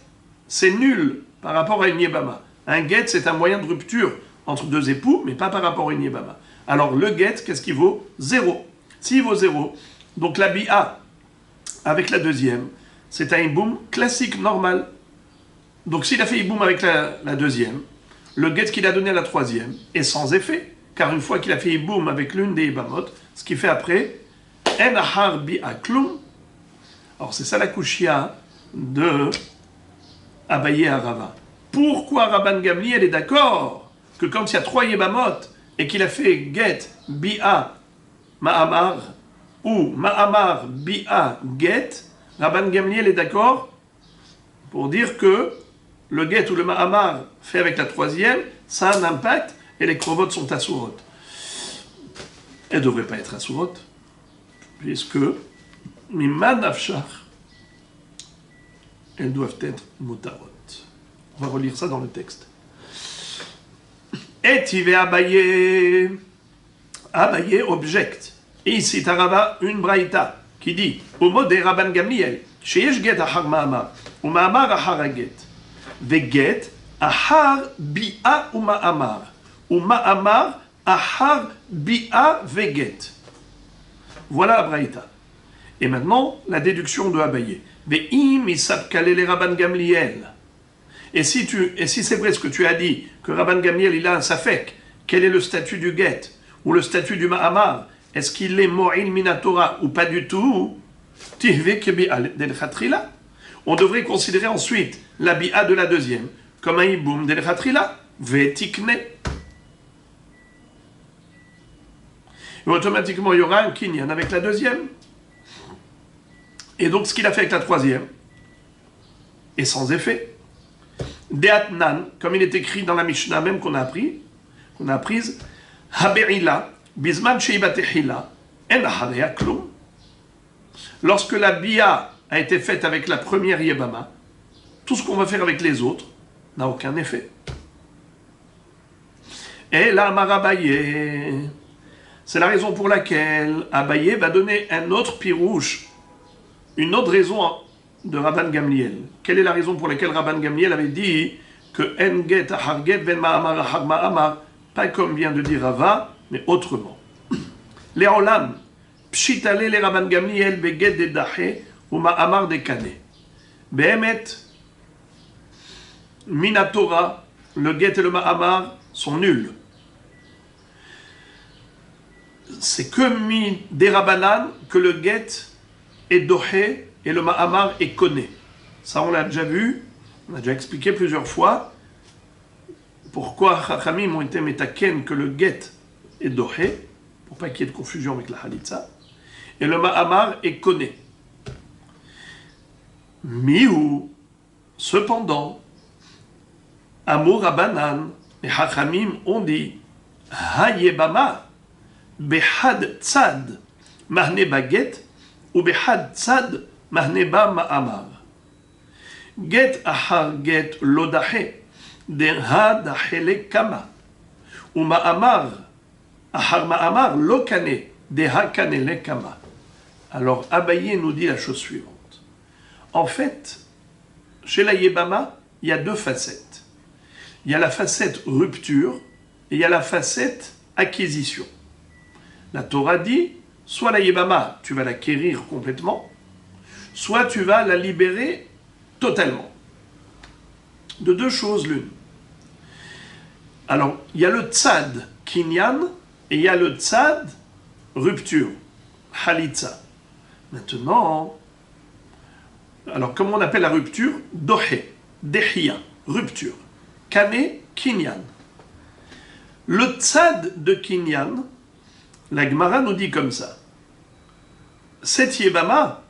c'est nul par rapport à une yébama. Un get, c'est un moyen de rupture entre deux époux, mais pas par rapport à une yébama. Alors le get, qu'est-ce qu'il vaut? Zéro. S'il vaut zéro, donc la bi'a avec la deuxième, c'est un hiboum classique, normal. Donc s'il a fait hiboum avec la deuxième, le get qu'il a donné à la troisième est sans effet, car une fois qu'il a fait hiboum avec l'une des hibamot, ce qu'il fait après, en ahar bi'a klum. Alors c'est ça la kushia de Abaye à Rava. Pourquoi Rabban Gamliel est d'accord que quand il y a trois yébamot et qu'il a fait get bi'a ma'amar ou ma'amar bi'a get, Rabban Gamliel est d'accord pour dire que le get ou le ma'amar fait avec la troisième, ça a un impact et les krovot sont assurot. Elles ne devraient pas être assurot, puisque miman afshar, elles doivent être mutarot. On va relire ça dans le texte. Et Tivé Abaye, Abaye objecte. Et ici, Tarava, une braïta qui dit au mot de Rabban Gamliel, Sheyesh get ahar ma'amar, ou ma'amar ahar get, veget ahar bi'a ou ma'amar ahar bi'a veget. Voilà la braïta. Et maintenant, la déduction de Abaye. Ve'im isab kalele Rabban Gamliel. Et si c'est vrai ce que tu as dit, que Rabban Gamliel il a un safek, quel est le statut du get ou le statut du ma'amar? Est-ce qu'il est mo'il minatora ou pas du tout? On devrait considérer ensuite la bi'a de la deuxième comme un hiboum del khatrila, ve'tikne. Et automatiquement il y aura un kinyan avec la deuxième. Et donc ce qu'il a fait avec la troisième est sans effet. Deatnan, comme il est écrit dans la Mishnah même qu'on a apprise, Habe'ila, Bisman Sheibatehila, En Harea Klum. Lorsque la bi'a a été faite avec la première yébama, tout ce qu'on va faire avec les autres n'a aucun effet. Et la Marabaye, c'est la raison pour laquelle Abaye va donner un autre pirouche, une autre raison de Rabban Gamliel. Quelle est la raison pour laquelle Rabban Gamliel avait dit que en get ahar get ben ma'amar ahar ma'amar, pas comme vient de dire Rava, mais autrement. Les olam, pshitale les Rabban Gamliel beget de dahe ou ma'amar de kane. Behemet, minatora, le get et le ma'amar sont nuls. C'est que des Rabbanan que le get est dohé et le ma'amar est conné. Ça, on l'a déjà vu, on a déjà expliqué plusieurs fois pourquoi Chachamim ont été métaken que le get est dohé, pour pas qu'il y ait de confusion avec la halitza, et le ma'amar est conné. Miou, cependant, Amour Rabbanan, les Hachamim ont dit Hayebama behad tzad mahne baget ou behad tzad mahne ba ma'amar. Get ahar get lodahe derha dahele kama ou ma'amar ahar ma'amar lokane deha kanele kama. Alors Abaye nous dit la chose suivante. En fait, chez la Yebama, il y a deux facettes. Il y a la facette rupture et il y a la facette acquisition. La Torah dit, soit la Yebama, tu vas l'acquérir complètement, soit tu vas la libérer totalement. De deux choses l'une. Alors, il y a le tzad kinyan et il y a le tzad rupture, halitza. Maintenant, alors comment on appelle la rupture? Dohe, dehia, rupture. Kane, kinyan. Le tzad de kinyan, la Gemara nous dit comme ça. Cette Yebama,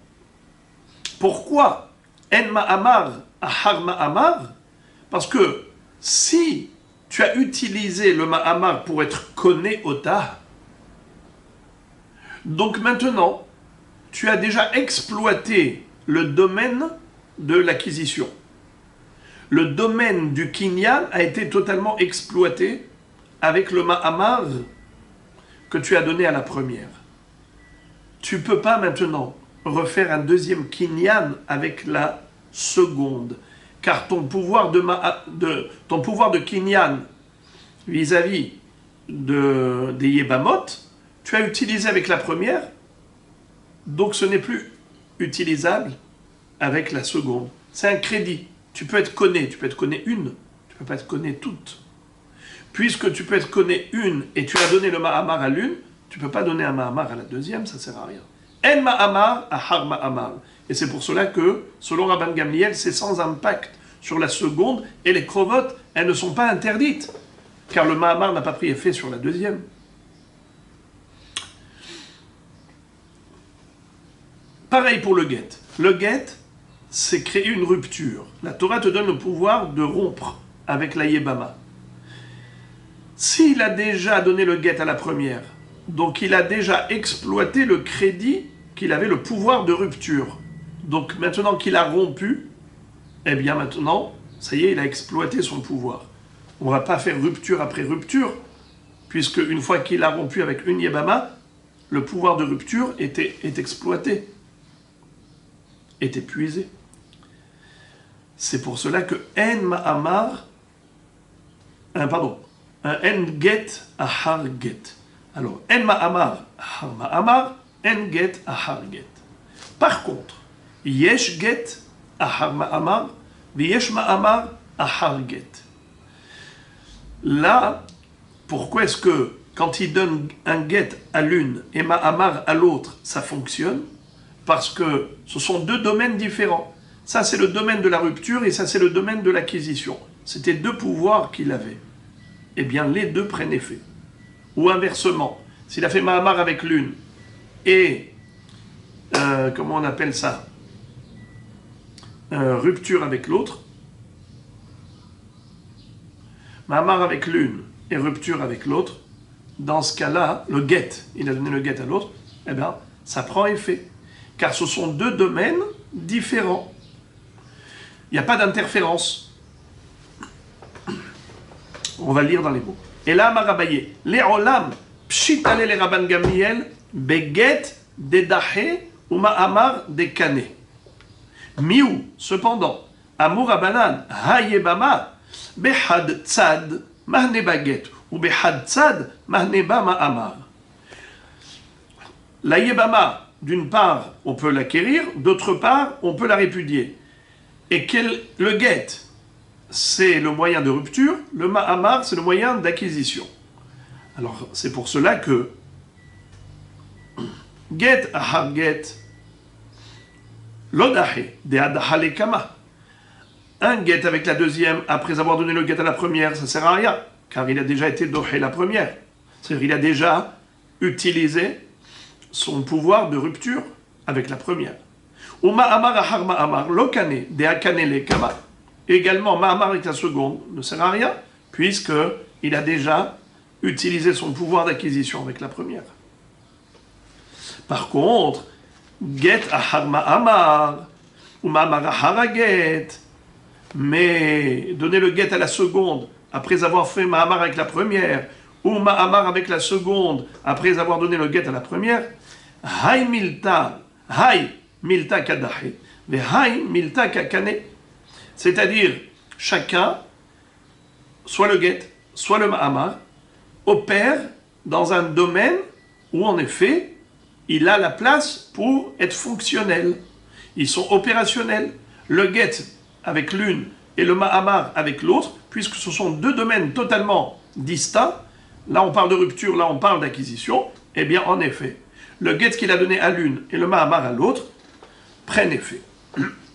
pourquoi En ma'amar, ahar ma'amar? Parce que si tu as utilisé le ma'amar pour être koné ota, donc maintenant, tu as déjà exploité le domaine de l'acquisition. Le domaine du kinyan a été totalement exploité avec le ma'amar que tu as donné à la première. Tu ne peux pas maintenant refaire un deuxième kinyan avec la seconde, car ton pouvoir de kinyan vis-à-vis des Yebamot, tu as utilisé avec la première, donc ce n'est plus utilisable avec la seconde. C'est un crédit. Tu peux être conné une, tu ne peux pas être conné toutes. Puisque tu peux être conné une et tu as donné le ma'amar à l'une, tu ne peux pas donner un ma'amar à la deuxième, ça ne sert à rien. En ma'amar, ahar ma'amar. Et c'est pour cela que, selon Rabban Gamliel, c'est sans impact sur la seconde et les krovotes, elles ne sont pas interdites, car le ma'amar n'a pas pris effet sur la deuxième. Pareil pour le guet. Le guet, c'est créer une rupture. La Torah te donne le pouvoir de rompre avec la Yebama. S'il a déjà donné le guet à la première, donc il a déjà exploité le crédit qu'il avait le pouvoir de rupture. Donc maintenant qu'il a rompu, eh bien maintenant, ça y est, il a exploité son pouvoir. On ne va pas faire rupture après rupture, puisque une fois qu'il a rompu avec une Yebama, le pouvoir de rupture est exploité, est épuisé. C'est pour cela que en ma'amar, un en get ahar get. Alors, en ma'amar ahar ma'amar, en get ahar get. Par contre, yesh get ahar ma'amar, yesh ma'amar ahar get. Là, pourquoi est-ce que quand il donne un get à l'une et ma'amar à l'autre, ça fonctionne? Parce que ce sont deux domaines différents. Ça, c'est le domaine de la rupture et ça, c'est le domaine de l'acquisition. C'était deux pouvoirs qu'il avait. Eh bien, les deux prennent effet. Ou inversement, s'il a fait ma'amar avec l'une et, comment on appelle ça, rupture avec l'autre, ma'amar avec l'une et rupture avec l'autre, dans ce cas-là, le get, il a donné le get à l'autre, eh bien, ça prend effet. Car ce sont deux domaines différents. Il n'y a pas d'interférence. On va lire dans les mots. Et là, Marabaye, les olam, pshitale les Rabban Gamliel, beget, dedahe, ou ma'amar, dekane. Miou, cependant, amour Rabbanan, hayebama, behad tzad, mahne baget, ou behad tzad, mahne ba ma'amar. La yebama, d'une part, on peut l'acquérir, d'autre part, on peut la répudier. Et le get, c'est le moyen de rupture, le ma'amar, c'est le moyen d'acquisition. Alors, c'est pour cela que get ahar get, lodahe, de adahale kama. Un get avec la deuxième, après avoir donné le get à la première, ça ne sert à rien, car il a déjà été dohé la première. C'est-à-dire qu'il a déjà utilisé son pouvoir de rupture avec la première. Ou ma'amar ahar ma'amar, lokane, de akane le kama. Également, ma'amar avec la seconde ne sert à rien, puisqu'il a déjà utilisé son pouvoir d'acquisition avec la première. Par contre, get ahar ma'amar, ou ma'amar ahar get, mais donner le get à la seconde, après avoir fait ma'amar avec la première, ou ma'amar avec la seconde, après avoir donné le get à la première, hay milta kadahe, ve hay milta kakane. C'est-à-dire, chacun, soit le get, soit le ma'amar, opère dans un domaine où, en effet, il a la place pour être fonctionnel. Ils sont opérationnels. Le get avec l'une et le ma'amar avec l'autre, puisque ce sont deux domaines totalement distincts, là on parle de rupture, là on parle d'acquisition, eh bien en effet, le get qu'il a donné à l'une et le ma'amar à l'autre prennent effet.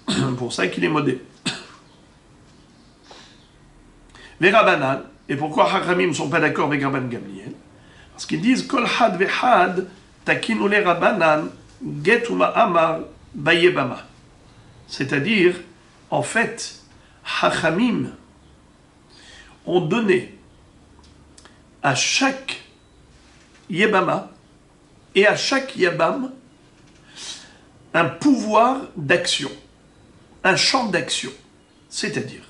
C'est pour ça qu'il est modé. Les Rabbanan, et pourquoi Hachamim ne sont pas d'accord avec Rabban Gamliel? Parce qu'ils disent Kol had vehad takinu le Rabbanan get ou ma'amar bayebama. C'est-à-dire, en fait, Hachamim ont donné à chaque Yebama et à chaque Yabam un pouvoir d'action, un champ d'action. C'est-à-dire,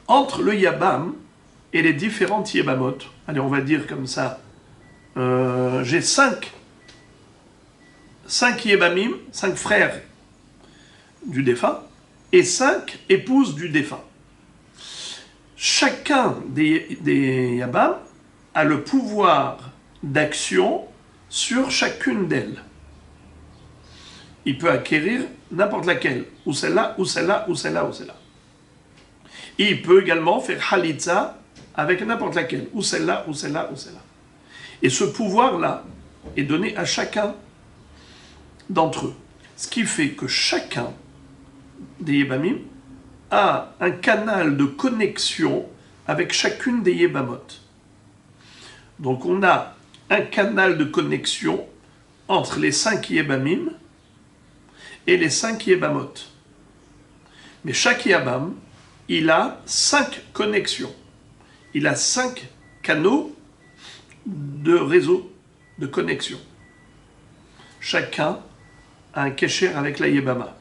entre le Yabam et les différentes Yebamot, allez, on va dire comme ça, j'ai 5 Yebamim, 5 frères du défunt, et 5 épouses du défunt. Chacun des Yabam a le pouvoir d'action sur chacune d'elles. Il peut acquérir n'importe laquelle, ou celle-là, ou celle-là, ou celle-là, ou celle-là. Et il peut également faire Halitza avec n'importe laquelle, ou celle-là, ou celle-là, ou celle-là. Et ce pouvoir-là est donné à chacun d'entre eux. Ce qui fait que chacun des Yebamim a un canal de connexion avec chacune des Yebamot. Donc on a un canal de connexion entre les 5 Yebamim et les 5 Yebamot. Mais chaque Yebam, il a 5 connexions. Il a 5 canaux de réseau, de connexion. Chacun a un kécher avec la Yebama.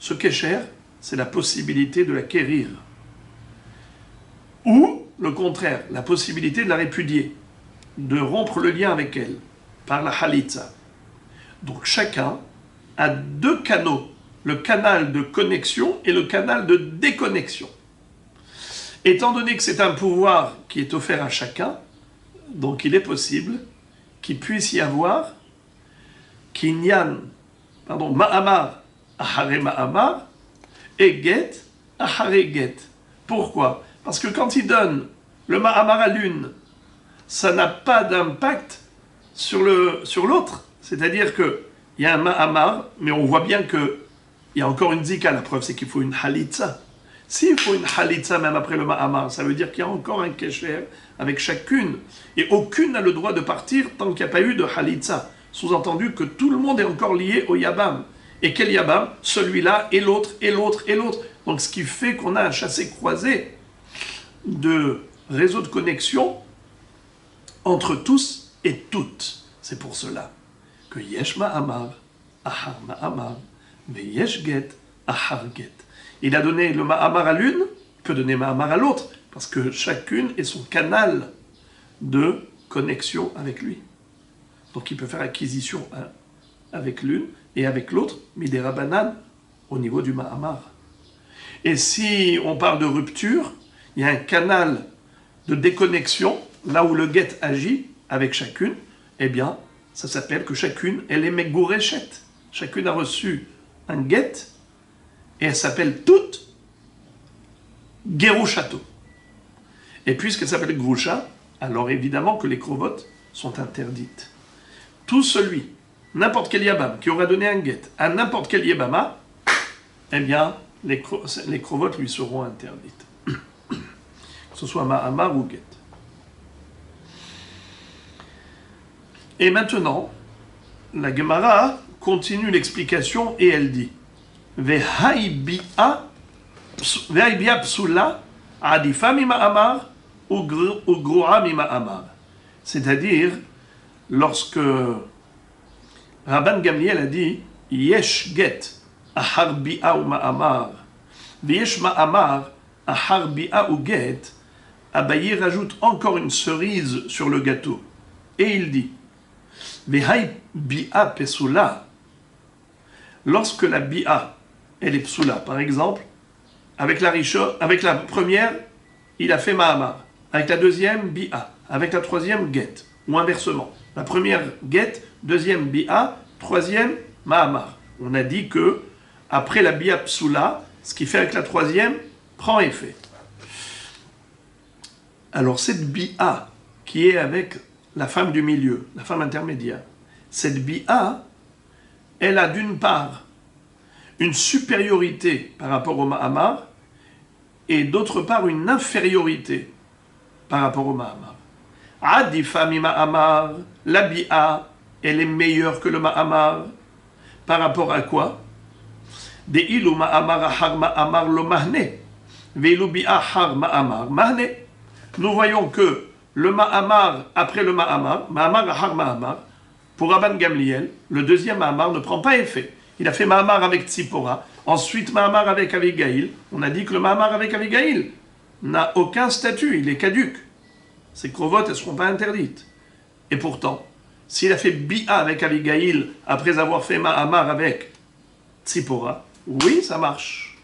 Ce kécher, c'est la possibilité de l'acquérir. Ou, le contraire, la possibilité de la répudier, de rompre le lien avec elle, par la halitza. Donc chacun a 2 canaux, le canal de connexion et le canal de déconnexion. Étant donné que c'est un pouvoir qui est offert à chacun, donc il est possible qu'il puisse y avoir ma'amar ahare ma'amar et get ahare get. Pourquoi? Parce que quand il donne le ma'amar à l'une, ça n'a pas d'impact sur l'autre. C'est-à-dire qu'il y a un ma'amar, mais on voit bien qu'il y a encore une zika. La preuve, c'est qu'il faut une halitza. S'il faut une halitza même après le ma'amar, ça veut dire qu'il y a encore un kesher avec chacune. Et aucune n'a le droit de partir tant qu'il n'y a pas eu de halitza. Sous-entendu que tout le monde est encore lié au yabam. Et quel yabam? Celui-là et l'autre, et l'autre, et l'autre. Donc ce qui fait qu'on a un chassé-croisé de réseaux de connexion entre tous et toutes. C'est pour cela que yesh ma'amar, ahar ma'amar, ve yesh get, ahar get. Il a donné le ma'amar à l'une, il peut donner ma'amar à l'autre, parce que chacune est son canal de connexion avec lui. Donc il peut faire acquisition avec l'une et avec l'autre, mais des rabbanan au niveau du ma'amar. Et si on parle de rupture, il y a un canal de déconnexion, là où le get agit avec chacune, eh bien, ça s'appelle que chacune, elle est megoreshet. Chacune a reçu un get, et elle s'appelle toute Gerushato. Et puisqu'elle s'appelle Gerusha, alors évidemment que les crovotes sont interdites. Tout celui, n'importe quel yabam, qui aura donné un get à n'importe quel yabama, eh bien, les crovotes lui seront interdites. Que ce soit ma'amar ou get. Et maintenant, la Gemara continue l'explication et elle dit Ve'haibia psula Adifa mima amar ou groa mima amar. C'est-à-dire, lorsque Rabban Gamliel a dit Yesh get ahar bi'a ou ma'amar, Yesh ma'amar ahar bi'a ou get, Abaye rajoute encore une cerise sur le gâteau. Et il dit Vehai bi'a pesula. Lorsque la bi'a, elle est psula, par exemple, avec la première, il a fait ma'amar. Avec la deuxième, bi'a. Avec la troisième, get. Ou inversement. La première, get. Deuxième, bi'a. Troisième, ma'amar. On a dit que, après la bi'a psula, ce qui fait avec la troisième, prend effet. Alors, cette bi'a, qui est avec la femme du milieu, la femme intermédiaire, cette bi'a, elle a d'une part une supériorité par rapport au ma'amar, et d'autre part une infériorité par rapport au ma'amar. Adifa mi ma'amar, la bi'a, elle est meilleure que le ma'amar. Par rapport à quoi? De ilu ma'amar ahar ma'amar lo mahne, veilu bi'a har ma'amar mahne. Nous voyons que le ma'amar après le ma'amar, ma'amar ahar ma'amar, pour Rabban Gamliel, le deuxième ma'amar ne prend pas effet. Il a fait ma'amar avec Tzipora, ensuite ma'amar avec Avigaïl. On a dit que le ma'amar avec Avigaïl n'a aucun statut, il est caduc. Ses crovotes, elles ne seront pas interdites. Et pourtant, s'il a fait bi'a avec Avigaïl après avoir fait ma'amar avec Tzipora, oui, ça marche.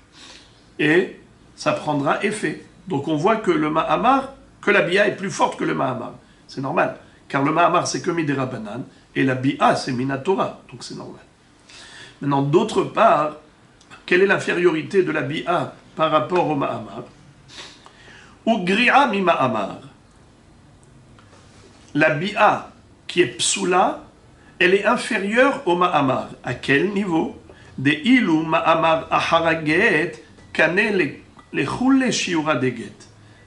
Et ça prendra effet. Donc on voit que le ma'amar, que la bi'a est plus forte que le ma'amar. C'est normal, car le ma'amar c'est que midera banan, et la bi'a c'est minatora, donc c'est normal. Maintenant, d'autre part, quelle est l'infériorité de la bi'a par rapport au ma'amar? Ou gri'a mi ma'amar. La bi'a qui est psula, elle est inférieure au ma'amar. À quel niveau? De ilu ma'amar aharaget kane le choule shiura deget.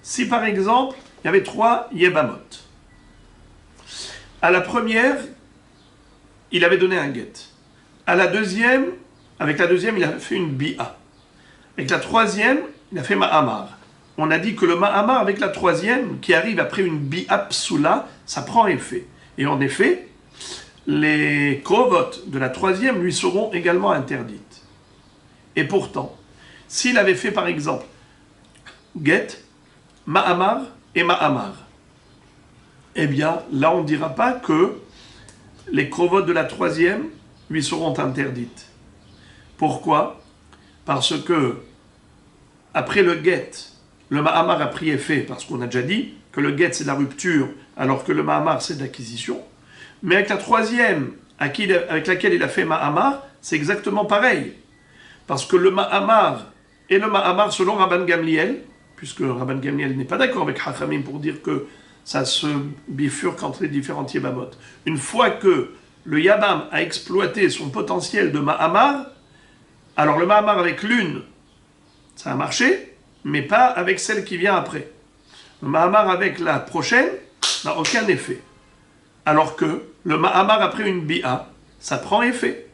Si par exemple, il y avait 3 yebamot. À la première, il avait donné un get. À la deuxième, avec la deuxième, il a fait une bi'a. Avec la troisième, il a fait ma'amar. On a dit que le ma'amar avec la troisième, qui arrive après une bi'a psula, ça prend effet. Et en effet, les krovot de la troisième lui seront également interdites. Et pourtant, s'il avait fait par exemple get, ma'amar et ma'amar, eh bien là on ne dira pas que les krovot de la troisième lui seront interdites. Pourquoi? Parce que après le get, le ma'amar a pris effet, parce qu'on a déjà dit que le get c'est la rupture, alors que le ma'amar c'est l'acquisition. Mais avec la troisième, avec laquelle il a fait ma'amar, c'est exactement pareil. Parce que le ma'amar et le ma'amar, selon Rabban Gamliel, puisque Rabban Gamliel n'est pas d'accord avec Chachamim pour dire que ça se bifurque entre les différents yebamot. Une fois que le yabam a exploité son potentiel de ma'amar, alors le ma'amar avec l'une, ça a marché, mais pas avec celle qui vient après. Le ma'amar avec la prochaine n'a aucun effet. Alors que le ma'amar après une bi'a, ça prend effet.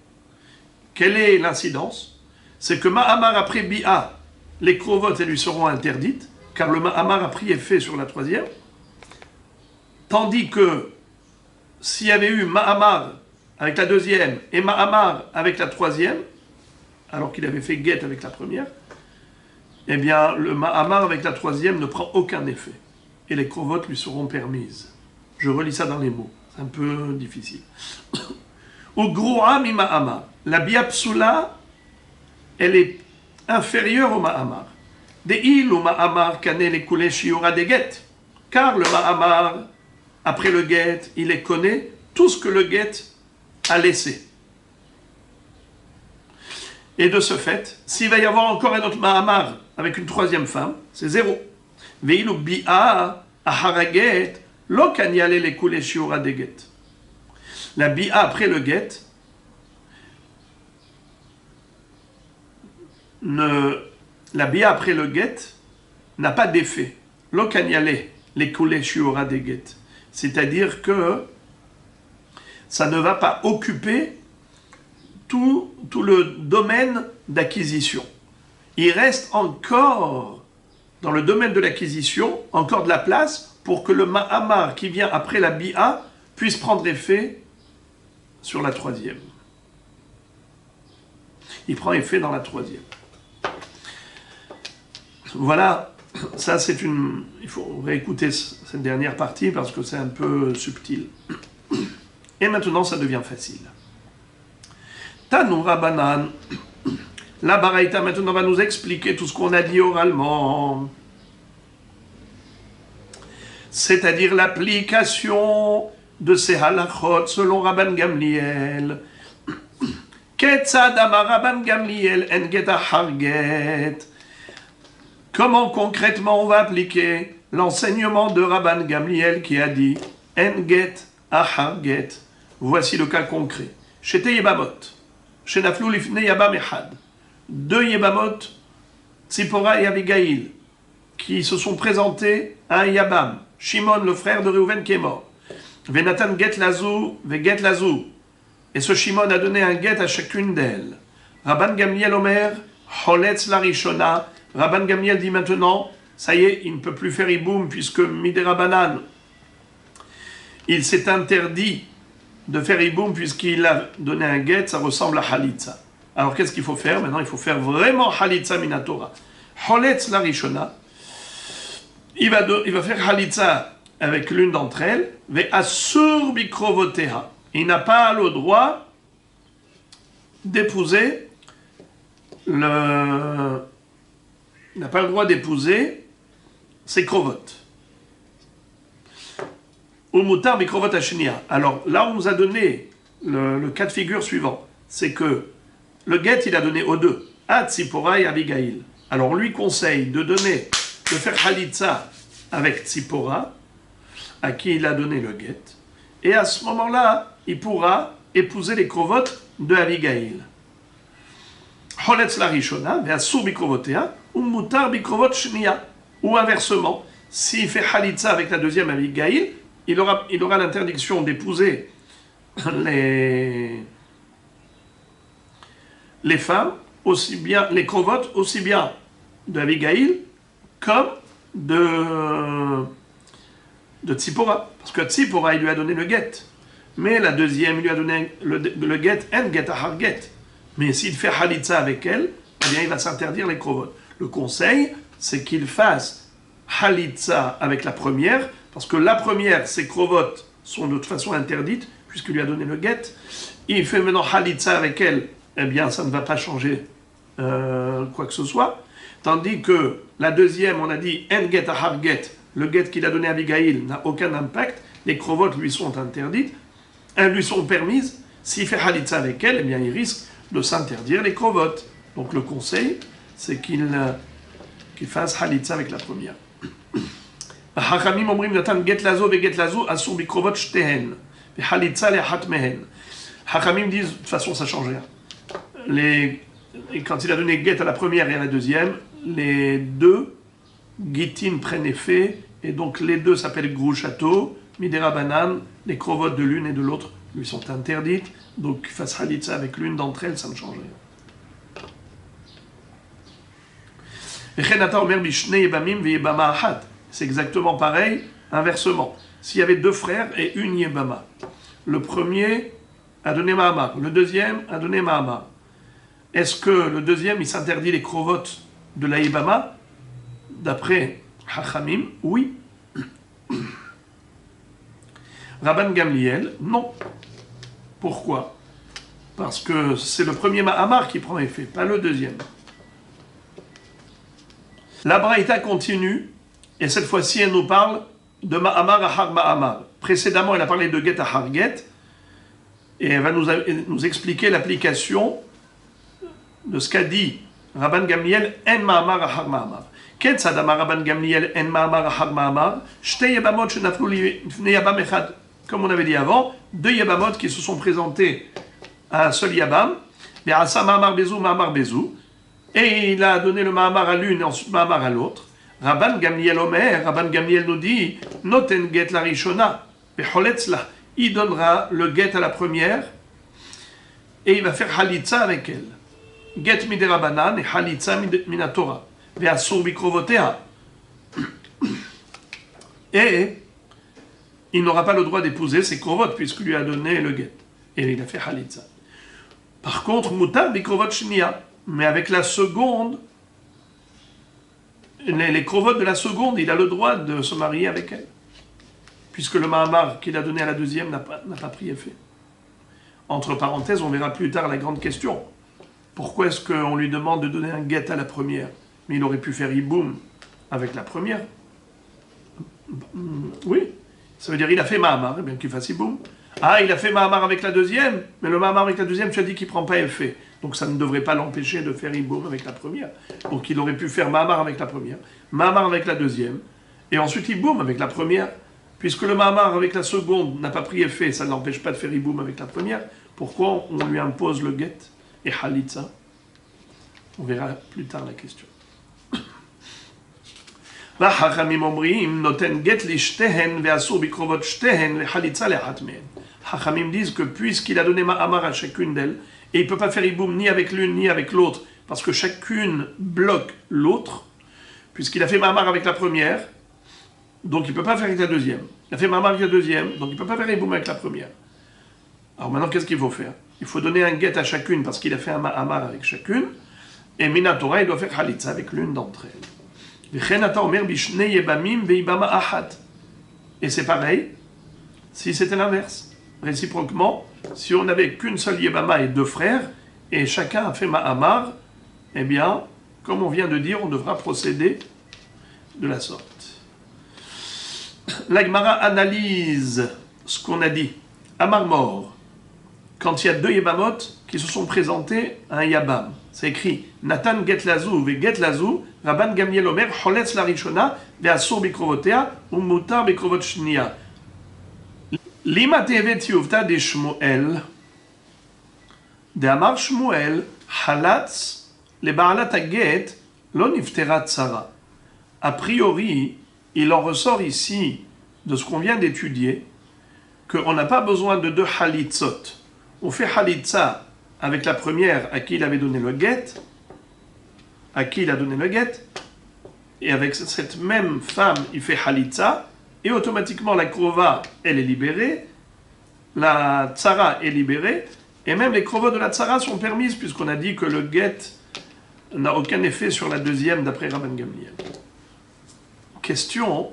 Quelle est l'incidence? C'est que ma'amar après bi'a, les krovot elles lui seront interdites, car le ma'amar a pris effet sur la troisième, tandis que s'il y avait eu ma'amar avec la deuxième et ma'amar avec la troisième, alors qu'il avait fait get avec la première, eh bien le ma'amar avec la troisième ne prend aucun effet. Et les krovot lui seront permises. Je relis ça dans les mots, c'est un peu difficile. Au gro'a mi ma'amar, la bi'a-psula, elle est inférieure au ma'amar. De il ou ma'amar kane le koule shiura de get. Car le ma'amar, après le get, il les connaît tout ce que le get a laissé. Et de ce fait, s'il va y avoir encore un autre ma'amar avec une troisième femme, c'est 0. Veilu bi'a aharaget lo kanyale le koule shiura de get. La bi'a après le get la bi'a après le get n'a pas d'effet. Lo kanyale le koule shiura de get. C'est-à-dire que ça ne va pas occuper tout le domaine d'acquisition. Il reste encore dans le domaine de l'acquisition, encore de la place pour que le ma'amar qui vient après la bi'a puisse prendre effet sur la troisième. Il prend effet dans la troisième. Voilà, ça c'est une... Il faut réécouter cette dernière partie parce que c'est un peu subtil. Et maintenant ça devient facile. Tanou Rabbanan. La Baraïta maintenant va nous expliquer tout ce qu'on a dit oralement. C'est-à-dire l'application de ces halachot selon Rabban Gamliel. Ketzad amar Rabban Gamliel en get harget. Comment concrètement on va appliquer l'enseignement de Rabban Gamliel qui a dit en get harget. Voici le cas concret. Chez Yebamot, chez Naflou lifnei Yabam Echad, deux Yebamot, Tzipora et Abigail, qui se sont présentés à un Yabam, Shimon, le frère de Reuven qui est mort. Venatan get lazou, ve get lazou. Et ce Shimon a donné un get à chacune d'elles. Rabban Gamliel Omer, Holetz la Rishona. Rabban Gamliel dit maintenant, ça y est, il ne peut plus faire Iboum, puisque Miderabanan, il s'est interdit de faire Iboum, puisqu'il a donné un get, ça ressemble à Halitza. Alors qu'est-ce qu'il faut faire? Maintenant, il faut faire vraiment Halitza Minatora. Holetz la Rishona. Il va faire Halitza avec l'une d'entre elles, ve asur bikrovoteha. Il n'a pas le droit d'épouser il n'a pas le droit d'épouser ses crovotes. Ou mutar bikrovot hashnia. Alors là, on nous a donné le cas de figure suivant. C'est que le get, il a donné aux deux, à Tzipora et Abigail. Alors on lui conseille de faire Halitza avec Tzipora, à qui il a donné le get, et à ce moment-là, il pourra épouser les crovotes de Abigail. Holetz la rishona, ve'asur bikrovotea, ou mutar bikrovot shnia. Ou inversement, s'il fait Halitza avec la deuxième Abigail, il aura l'interdiction d'épouser les femmes, aussi bien, les crovotes, aussi bien d'Abigail comme de Tzipora. Parce que Tzipora, il lui a donné le get. Mais la deuxième, il lui a donné le get, en get ahar get. Mais s'il fait Halitza avec elle, eh bien, il va s'interdire les crovotes. Le conseil, c'est qu'il fasse Halitza avec la première, parce que la première, ses crovotes sont de toute façon interdites, puisqu'il lui a donné le get. Il fait maintenant Halitza avec elle, eh bien, ça ne va pas changer quoi que ce soit. Tandis que la deuxième, on a dit en get ahar get, le get qu'il a donné à Abigail n'a aucun impact, les crovotes lui sont interdites, elles lui sont permises. S'il fait Halitza avec elle, eh bien, il risque de s'interdire les crovotes. Donc le conseil, c'est qu'il fasse Halitza avec la première. Hachamim omrim natan get lazo ve get lazo asur bikrovot shtehen ve Halitza lehat mehen. Hachamim disent, de toute façon ça change rien. Quand il a donné get à la première et à la deuxième, les deux Gitin prennent effet, et donc les deux s'appellent Grouchato, Midera Banan, les crovotes de l'une et de l'autre lui sont interdites, donc fasse Halitza avec l'une d'entre elles, ça ne change rien. C'est exactement pareil, inversement. S'il y avait deux frères et une Yebama, le premier a donné Mahamar, le deuxième a donné Mahamar. Est-ce que le deuxième, il s'interdit les crovotes de la Yebama? D'après Hachamim, oui. Rabban Gamliel, non. Pourquoi? Parce que c'est le premier Mahamar qui prend effet, pas le deuxième. La Braïta continue, et cette fois-ci, elle nous parle de Mahamar ahar Mahamar. Précédemment, elle a parlé de get ahar get, et elle va nous expliquer l'application de ce qu'a dit Rabban Gamliel, en Mahamar ahar Mahamar. Ketzad amar Rabban Gamliel, en Mahamar ahar Mahamar, shtei yebamot shenaflu lifnei yabam echad. Comme on avait dit avant, deux Yabamot qui se sont présentés à un seul Yabam, Ve'asa Mahamar Bezou, et il a donné le Mahamar à l'une et ensuite Mahamar à l'autre. Rabban Gamliel Omer, Rabban Gamliel nous dit, Noten get la rishona, Ve'choletzla, il donnera le get à la première, et il va faire Halitza avec elle. Get midera banan et Halitza minatora, Ve'asur bikrovotea. Et il n'aura pas le droit d'épouser ses krovot, puisqu'il lui a donné le guet. Et il a fait halitza. Par contre, mutar bikrovot shnia, mais avec la seconde, les krovot de la seconde, il a le droit de se marier avec elle. Puisque le mahamar qu'il a donné à la deuxième n'a pas pris effet. Entre parenthèses, on verra plus tard la grande question. Pourquoi est-ce qu'on lui demande de donner un guet à la première? Mais il aurait pu faire hiboum avec la première. Oui, ça veut dire il a fait mahamar, et bien qu'il fasse hiboum. Ah, il a fait mahamar avec la deuxième, mais le mahamar avec la deuxième, tu as dit qu'il ne prend pas effet. Donc ça ne devrait pas l'empêcher de faire hiboum avec la première. Donc il aurait pu faire mahamar avec la première, mahamar avec la deuxième, et ensuite hiboum avec la première. Puisque le mahamar avec la seconde n'a pas pris effet, ça ne l'empêche pas de faire hiboum avec la première. Pourquoi on lui impose le guet et halitza? On verra plus tard la question. Hachamim disent que puisqu'il a donné mahamar à chacune d'elles, et il ne peut pas faire hiboum ni avec l'une ni avec l'autre, parce que chacune bloque l'autre, puisqu'il a fait mahamar avec la première, donc il ne peut pas faire avec la deuxième. Il a fait mahamar avec la deuxième, donc il ne peut pas faire hiboum avec la première. Alors maintenant, qu'est-ce qu'il faut faire? Il faut donner un guet à chacune, parce qu'il a fait un mahamar avec chacune, et minatora, il doit faire halitza avec l'une d'entre elles. Et c'est pareil si c'était l'inverse. Réciproquement, si on n'avait qu'une seule yébama et deux frères, et chacun a fait mahamar, eh bien, comme on vient de dire, on devra procéder de la sorte. La Gemara analyse ce qu'on a dit. Amar mort, quand il y a deux yébamot qui se sont présentés à un yabam, c'est écrit Nathan get lazou ve get lazou, Rabban Gamliel Omer, Choletz la Rishona, ve asur bikrovotea, ou mutar bikrovot shnia. Lima tevet yuvta de Shmuel, de Amar Shmuel, Halatz, le Baalat Aget, lo niftera tsara. A priori, il en ressort ici, de ce qu'on vient d'étudier, qu'on n'a pas besoin de deux halitzot. On fait halitza avec la première à qui il avait donné le guet, et avec cette même femme, il fait halitza, et automatiquement la krova, elle est libérée, la tsara est libérée, et même les krovot de la tsara sont permises, puisqu'on a dit que le guet n'a aucun effet sur la deuxième, d'après Rabban Gamliel. Question,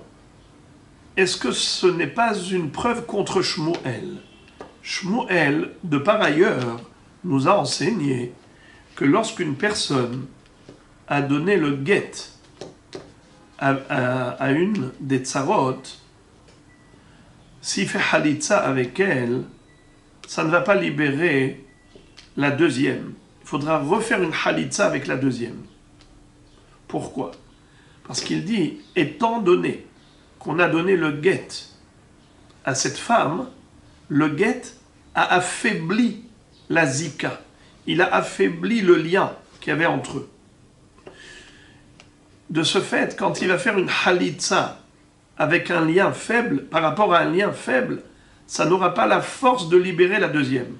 est-ce que ce n'est pas une preuve contre Shmuel? Shmuel, de par ailleurs, nous a enseigné que lorsqu'une personne a donné le guet à une des tsarot, s'il fait halitza avec elle, ça ne va pas libérer la deuxième. Il faudra refaire une halitza avec la deuxième. Pourquoi? Parce qu'il dit, étant donné qu'on a donné le guet à cette femme, le guet a affaibli la zika. Il a affaibli le lien qu'il y avait entre eux. De ce fait, quand il va faire une halitza avec un lien faible, par rapport à un lien faible, ça n'aura pas la force de libérer la deuxième.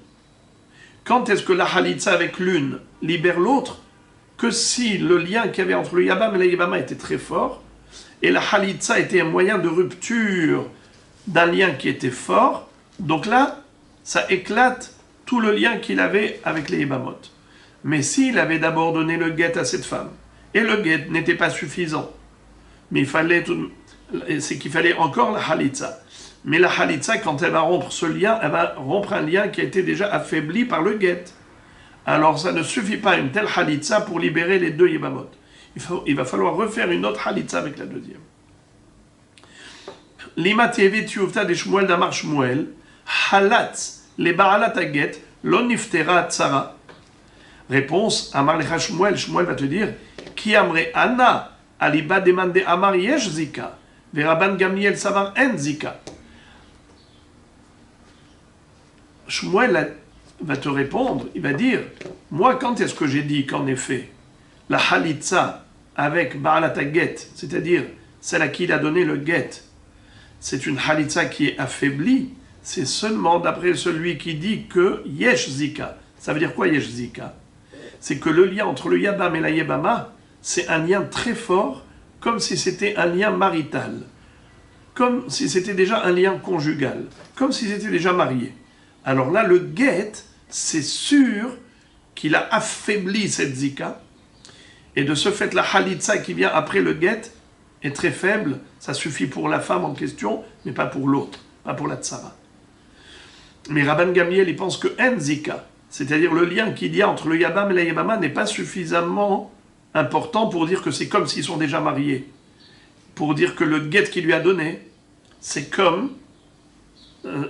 Quand est-ce que la halitza avec l'une libère l'autre? Que si le lien qu'il y avait entre le yabam et la yabama était très fort, et la halitza était un moyen de rupture d'un lien qui était fort, donc là, ça éclate tout le lien qu'il avait avec les yabamot. Mais s'il avait d'abord donné le guet à cette femme, et le guet n'était pas suffisant, mais c'est qu'il fallait encore la halitza. Mais la halitza, quand elle va rompre ce lien, elle va rompre un lien qui a été déjà affaibli par le guet. Alors ça ne suffit pas une telle halitza pour libérer les deux yébamot. Il va falloir refaire une autre halitza avec la deuxième. Lima tevet yuvta de Shmuel d'Amar Shmuel, halatz le baalat aget, lo niftera tsara. Réponse, Amar lecha Shmuel, Shmuel va te dire, ki amre ana, aliba demande Amar yesh zika, ve Rabban Gamliel savar en zika. Shmuel va te répondre, il va dire, moi quand est-ce que j'ai dit qu'en effet, la halitza avec Baalat Get, c'est-à-dire celle à qui il a donné le get, c'est une halitza qui est affaiblie, c'est seulement d'après celui qui dit que yesh zika. Ça veut dire quoi yesh zika? C'est que le lien entre le yabam et la yebama, c'est un lien très fort, comme si c'était un lien marital. comme si c'était déjà un lien conjugal, comme s'ils étaient déjà mariés. Alors là, le get, c'est sûr qu'il a affaibli cette zika, et de ce fait, la halitza qui vient après le get est très faible, ça suffit pour la femme en question, mais pas pour l'autre, pas pour la tsara. Mais Rabban Gamliel, il pense que en zika, c'est-à-dire le lien qu'il y a entre le yabam et la yabama, n'est pas suffisamment important pour dire que c'est comme s'ils sont déjà mariés. Pour dire que le get qu'il lui a donné, c'est comme,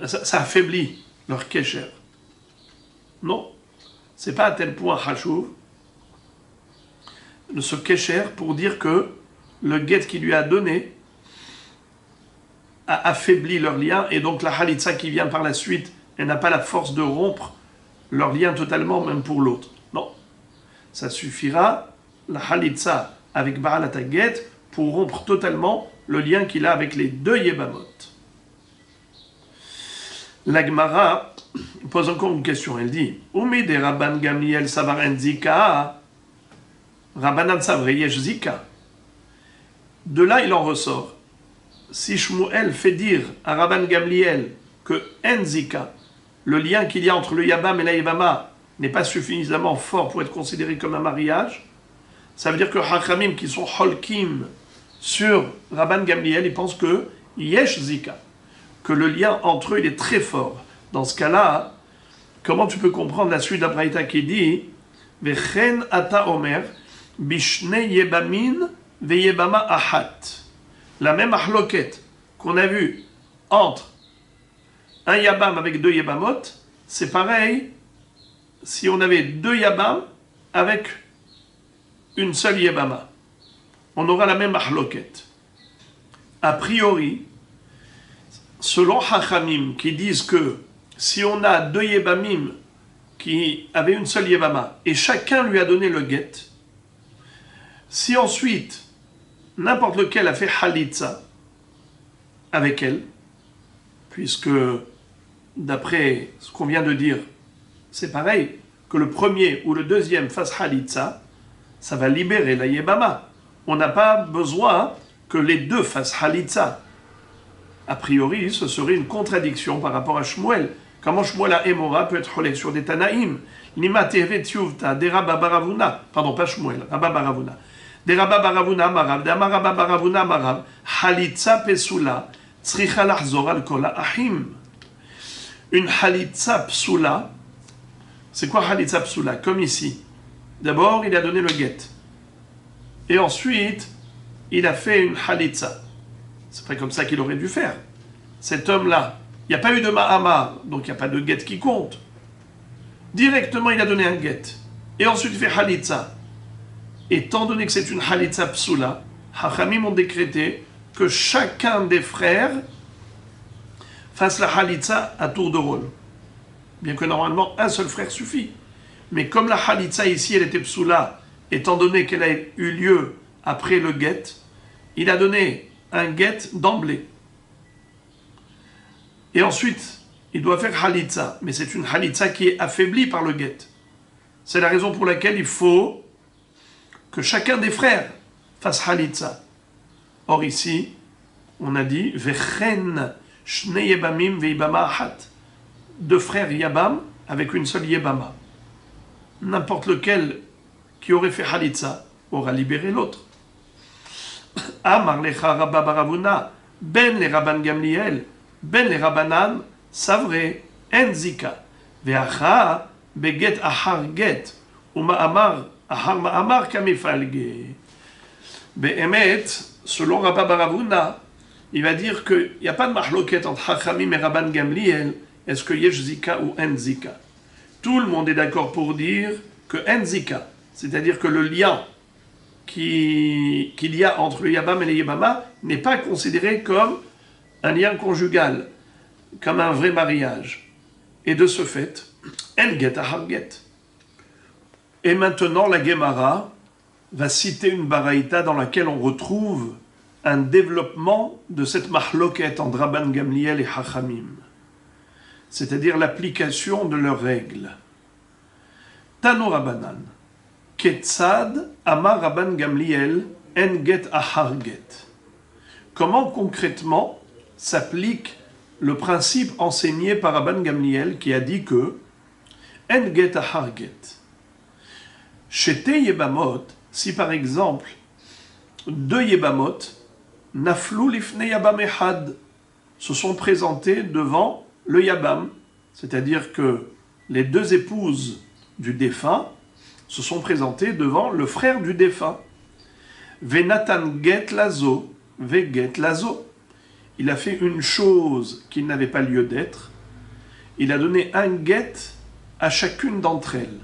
ça affaiblit leur kesher. Non, c'est pas à tel point hachouv, ce kesher, pour dire que le get qu'il lui a donné a affaibli leur lien, et donc la halitza qui vient par la suite, elle n'a pas la force de rompre leur lien totalement, même pour l'autre. Non, ça suffira, la halitza avec Ba'alat get, pour rompre totalement le lien qu'il a avec les deux Yebamot. La Gemara pose encore une question, elle dit Oumi de Rabban Gamliel Savar en Zika, Rabbanan Savre Yesh Zika. De là, il en ressort. Si Shmuel fait dire à Rabban Gamliel que en Zika, le lien qu'il y a entre le Yabam et la Yebama, n'est pas suffisamment fort pour être considéré comme un mariage, ça veut dire que Hachamim qui sont Holkim sur Rabban Gamliel, ils pensent que Yesh Zika, que le lien entre eux il est très fort. Dans ce cas-là, comment tu peux comprendre la suite d'Abraïta qui dit Vechen ata omer bishne yebamin veyebama ahat. La même ahloket qu'on a vue entre un yabam avec deux yebamot, c'est pareil si on avait deux yabam avec une seule yebama. On aura la même mahloket. A priori, selon Hachamim, qui disent que si on a deux yebamim qui avaient une seule yebama, et chacun lui a donné le get, si ensuite n'importe lequel a fait halitza avec elle, puisque d'après ce qu'on vient de dire, c'est pareil, que le premier ou le deuxième fasse halitza, ça va libérer la yebama. On n'a pas besoin que les deux fassent halitza. A priori, ce serait une contradiction par rapport à Shmuel. Comment Shmuel à Emora peut être cholek sur des Tanaïm? Nima tevet yuvta, de Rabba Baravuna, pardon, pas Shmuel, Rabba Baravuna. De Rabba Baravuna Marav, de Amar Rabba Baravuna Marav, halitza pesula, tzricha lachzor al kol ahim. Une halitza psula, c'est quoi halitza psula? Comme ici. D'abord, il a donné le get. Et ensuite, il a fait une halitza. C'est pas comme ça qu'il aurait dû faire. Cet homme-là, il n'y a pas eu de ma'amar, donc il n'y a pas de get qui compte. Directement, il a donné un get. Et ensuite, il fait halitza. Étant donné que c'est une halitza psula, Hachamim ont décrété que chacun des frères fasse la halitza à tour de rôle. Bien que normalement, un seul frère suffit. Mais comme la halitza ici, elle était psula, étant donné qu'elle a eu lieu après le get, il a donné un get d'emblée. Et ensuite, il doit faire halitza, mais c'est une halitza qui est affaiblie par le get. C'est la raison pour laquelle il faut que chacun des frères fasse halitza. Or ici, on a dit vechen shne yebamim veibama ahat. Deux frères yabam avec une seule yebama. N'importe lequel qui aurait fait halitza aura libéré l'autre. Amar lecha Rabba Baravuna, ben le Rabban Gamliel, ben le Rabbanan, savre, en zika, ve'acha beget ahar get, uma'amar ahar ma'amar kamefalge. Be'emet, selon Rabba Baravuna, il va dire qu'il n'y a pas de mahloket entre Hachamim et Rabban Gamliel, est-ce que yesh zika ou en zika. Tout le monde est d'accord pour dire que en zika, c'est-à-dire que le lien qu'il y a entre le Yabam et le Yebama n'est pas considéré comme un lien conjugal, comme un vrai mariage. Et de ce fait, en get ahar get. Et maintenant, la Gemara va citer une baraïta dans laquelle on retrouve un développement de cette mahloket entre Rabban Gamliel et Hachamim, c'est-à-dire l'application de leurs règles. Tano Rabbanan. Ketzad Amar Rabban Gamliel en get ahar get. Comment concrètement s'applique le principe enseigné par Rabban Gamliel qui a dit que En get ahar get. Shete yebamot, si par exemple deux yebamot, naflou lifne yabam ehad, se sont présentés devant le yabam, c'est-à-dire que les deux épouses du défunt se sont présentées devant le frère du défunt. Venatan get lazo, ve get lazo. Il a fait une chose qui n'avait pas lieu d'être. Il a donné un get à chacune d'entre elles.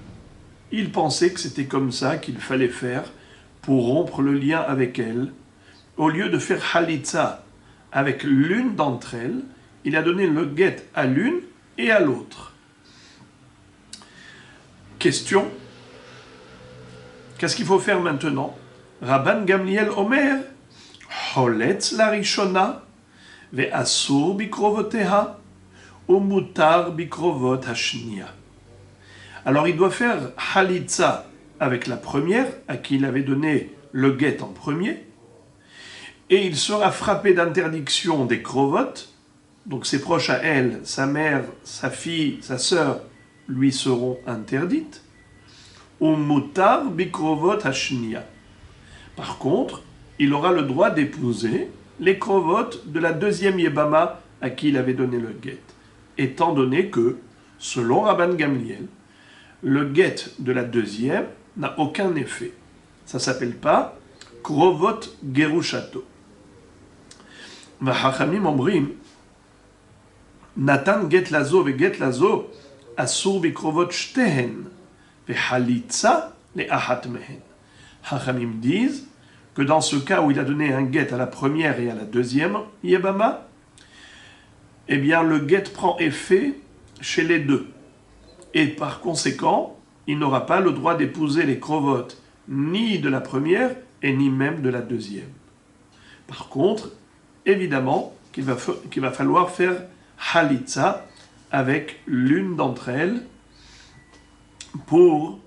Il pensait que c'était comme ça qu'il fallait faire pour rompre le lien avec elles. Au lieu de faire halitza avec l'une d'entre elles, il a donné le get à l'une et à l'autre. Question. Qu'est-ce qu'il faut faire maintenant? Rabban Gamliel Omer, Holetz la rishona, ve asur bikrovoteha, ou mutar bikrovot hashnia. Alors il doit faire halitza avec la première, à qui il avait donné le guet en premier, et il sera frappé d'interdiction des krovot, donc ses proches à elle, sa mère, sa fille, sa sœur, lui seront interdites, ou mutar bikrovot hashnia. Par contre, il aura le droit d'épouser les krovot de la deuxième yebama à qui il avait donné le guet, étant donné que, selon Rabban Gamliel, le guet de la deuxième n'a aucun effet. Ça ne s'appelle pas krovot gerushato. Vahachamim omrim, Natan get lazo ve get lazo, asur bikrovot shtehen, ve halitza le ahat mehen. Hachamim disent que dans ce cas où il a donné un guet à la première et à la deuxième yebama, eh bien le guet prend effet chez les deux. Et par conséquent, il n'aura pas le droit d'épouser les krovot ni de la première et ni même de la deuxième. Par contre, évidemment qu'il va falloir faire halitza avec l'une d'entre elles pour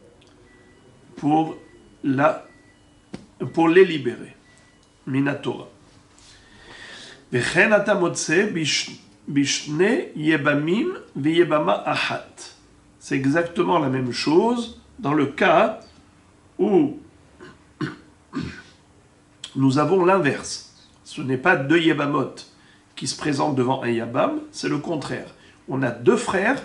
les libérer. Minatora. Vechen ata motze bishne yebamim veyebama ahat. C'est exactement la même chose dans le cas où nous avons l'inverse. Ce n'est pas deux yebamot qui se présentent devant un yabam, c'est le contraire. On a deux frères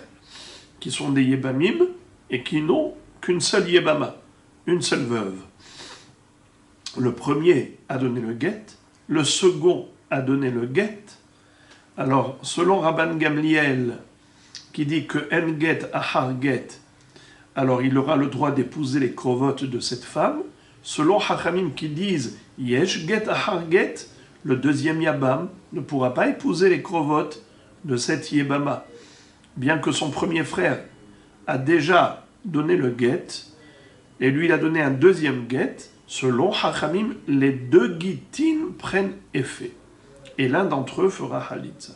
qui sont des yebamim et qui n'ont qu'une seule yebama, une seule veuve. Le premier a donné le guet, le second a donné le guet. Alors, selon Rabban Gamliel, qui dit que en get ahar get, alors il aura le droit d'épouser les krovot de cette femme. Selon Hachamim qui disent yesh get ahar get, le deuxième yabam ne pourra pas épouser les krovot de cette yebama, bien que son premier frère a déjà donné le get, et lui il a donné un deuxième get. Selon Hachamim, les deux gitin prennent effet, et l'un d'entre eux fera halitza.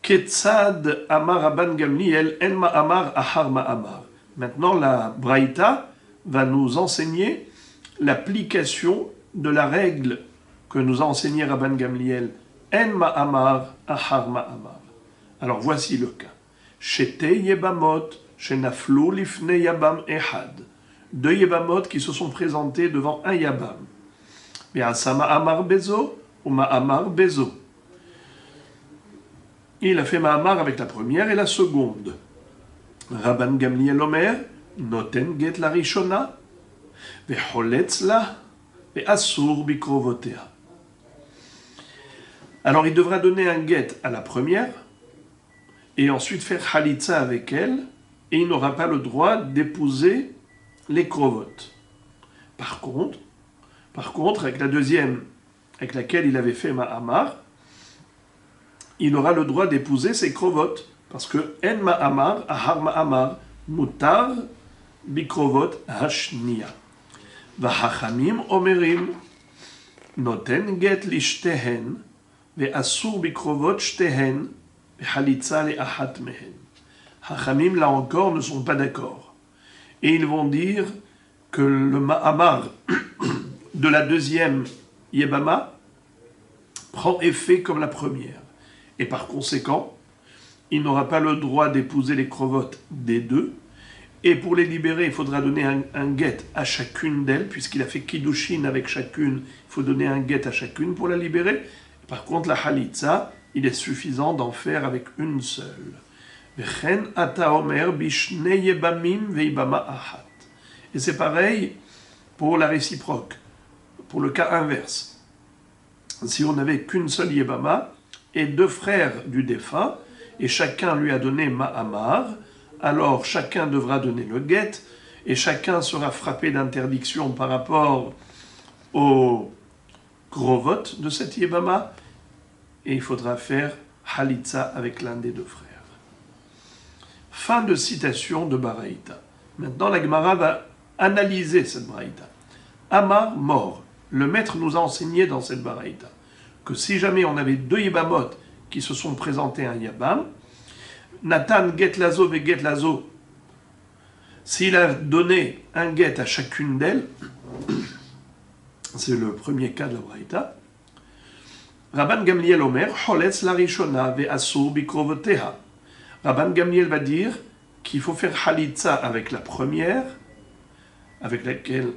Ketzad amar Rabban Gamliel en ma'amar ahar ma'amar. Maintenant, la Braïta va nous enseigner l'application de la règle que nous a enseignée Rabban Gamliel en ma'amar ahar ma'amar. Alors voici le cas. Shete yebamot shenaflu lifne yabam ehad. Deux yebamot qui se sont présentés devant un yabam. Be'asa ma'amar bezo ou ma'amar bezo. Il a fait Mahamar avec la première et la seconde. Rabban Gamliel Omer, noten get la rishona, ve'holetz la, ve'asur bikrovotea. Alors il devra donner un get à la première, et ensuite faire halitza avec elle, et il n'aura pas le droit d'épouser les krovot. Par contre, avec la deuxième, avec laquelle il avait fait Mahamar, il aura le droit d'épouser ses krovot, parce que en ma'amar, ahar ma'amar, mutar bikrovot hashnia. Vahachamim omerim, noten get lishtehen, ve'asur bikrovot shtehen, ve'halitza le'ahat mehen. Hachamim, là encore, ne sont pas d'accord. Et ils vont dire que le ma'amar de la deuxième Yebama prend effet comme la première. Et par conséquent, il n'aura pas le droit d'épouser les crovotes des deux. Et pour les libérer, il faudra donner un guet à chacune d'elles, puisqu'il a fait kiddushin avec chacune, il faut donner un guet à chacune pour la libérer. Par contre, la halitza, il est suffisant d'en faire avec une seule. Et c'est pareil pour la réciproque, pour le cas inverse. Si on n'avait qu'une seule yebama et deux frères du défunt, et chacun lui a donné ma'amar, alors chacun devra donner le guet, et chacun sera frappé d'interdiction par rapport au gros vote de cette yebama, et il faudra faire halitza avec l'un des deux frères. Fin de citation de Baraïta. Maintenant, la Gemara va analyser cette Baraïta. Amar, mort. Le maître nous a enseigné dans cette Baraïta que si jamais on avait deux Yebamot qui se sont présentés à un Yabam, Nathan get lazo et get lazo, s'il a donné un get à chacune d'elles, c'est le premier cas de la Baraïta, Rabban Gamliel Omer, Choletz la Rishona ve Asur bikrovoteha. Rabban Gamliel va dire qu'il faut faire halitza avec la première, avec laquelle,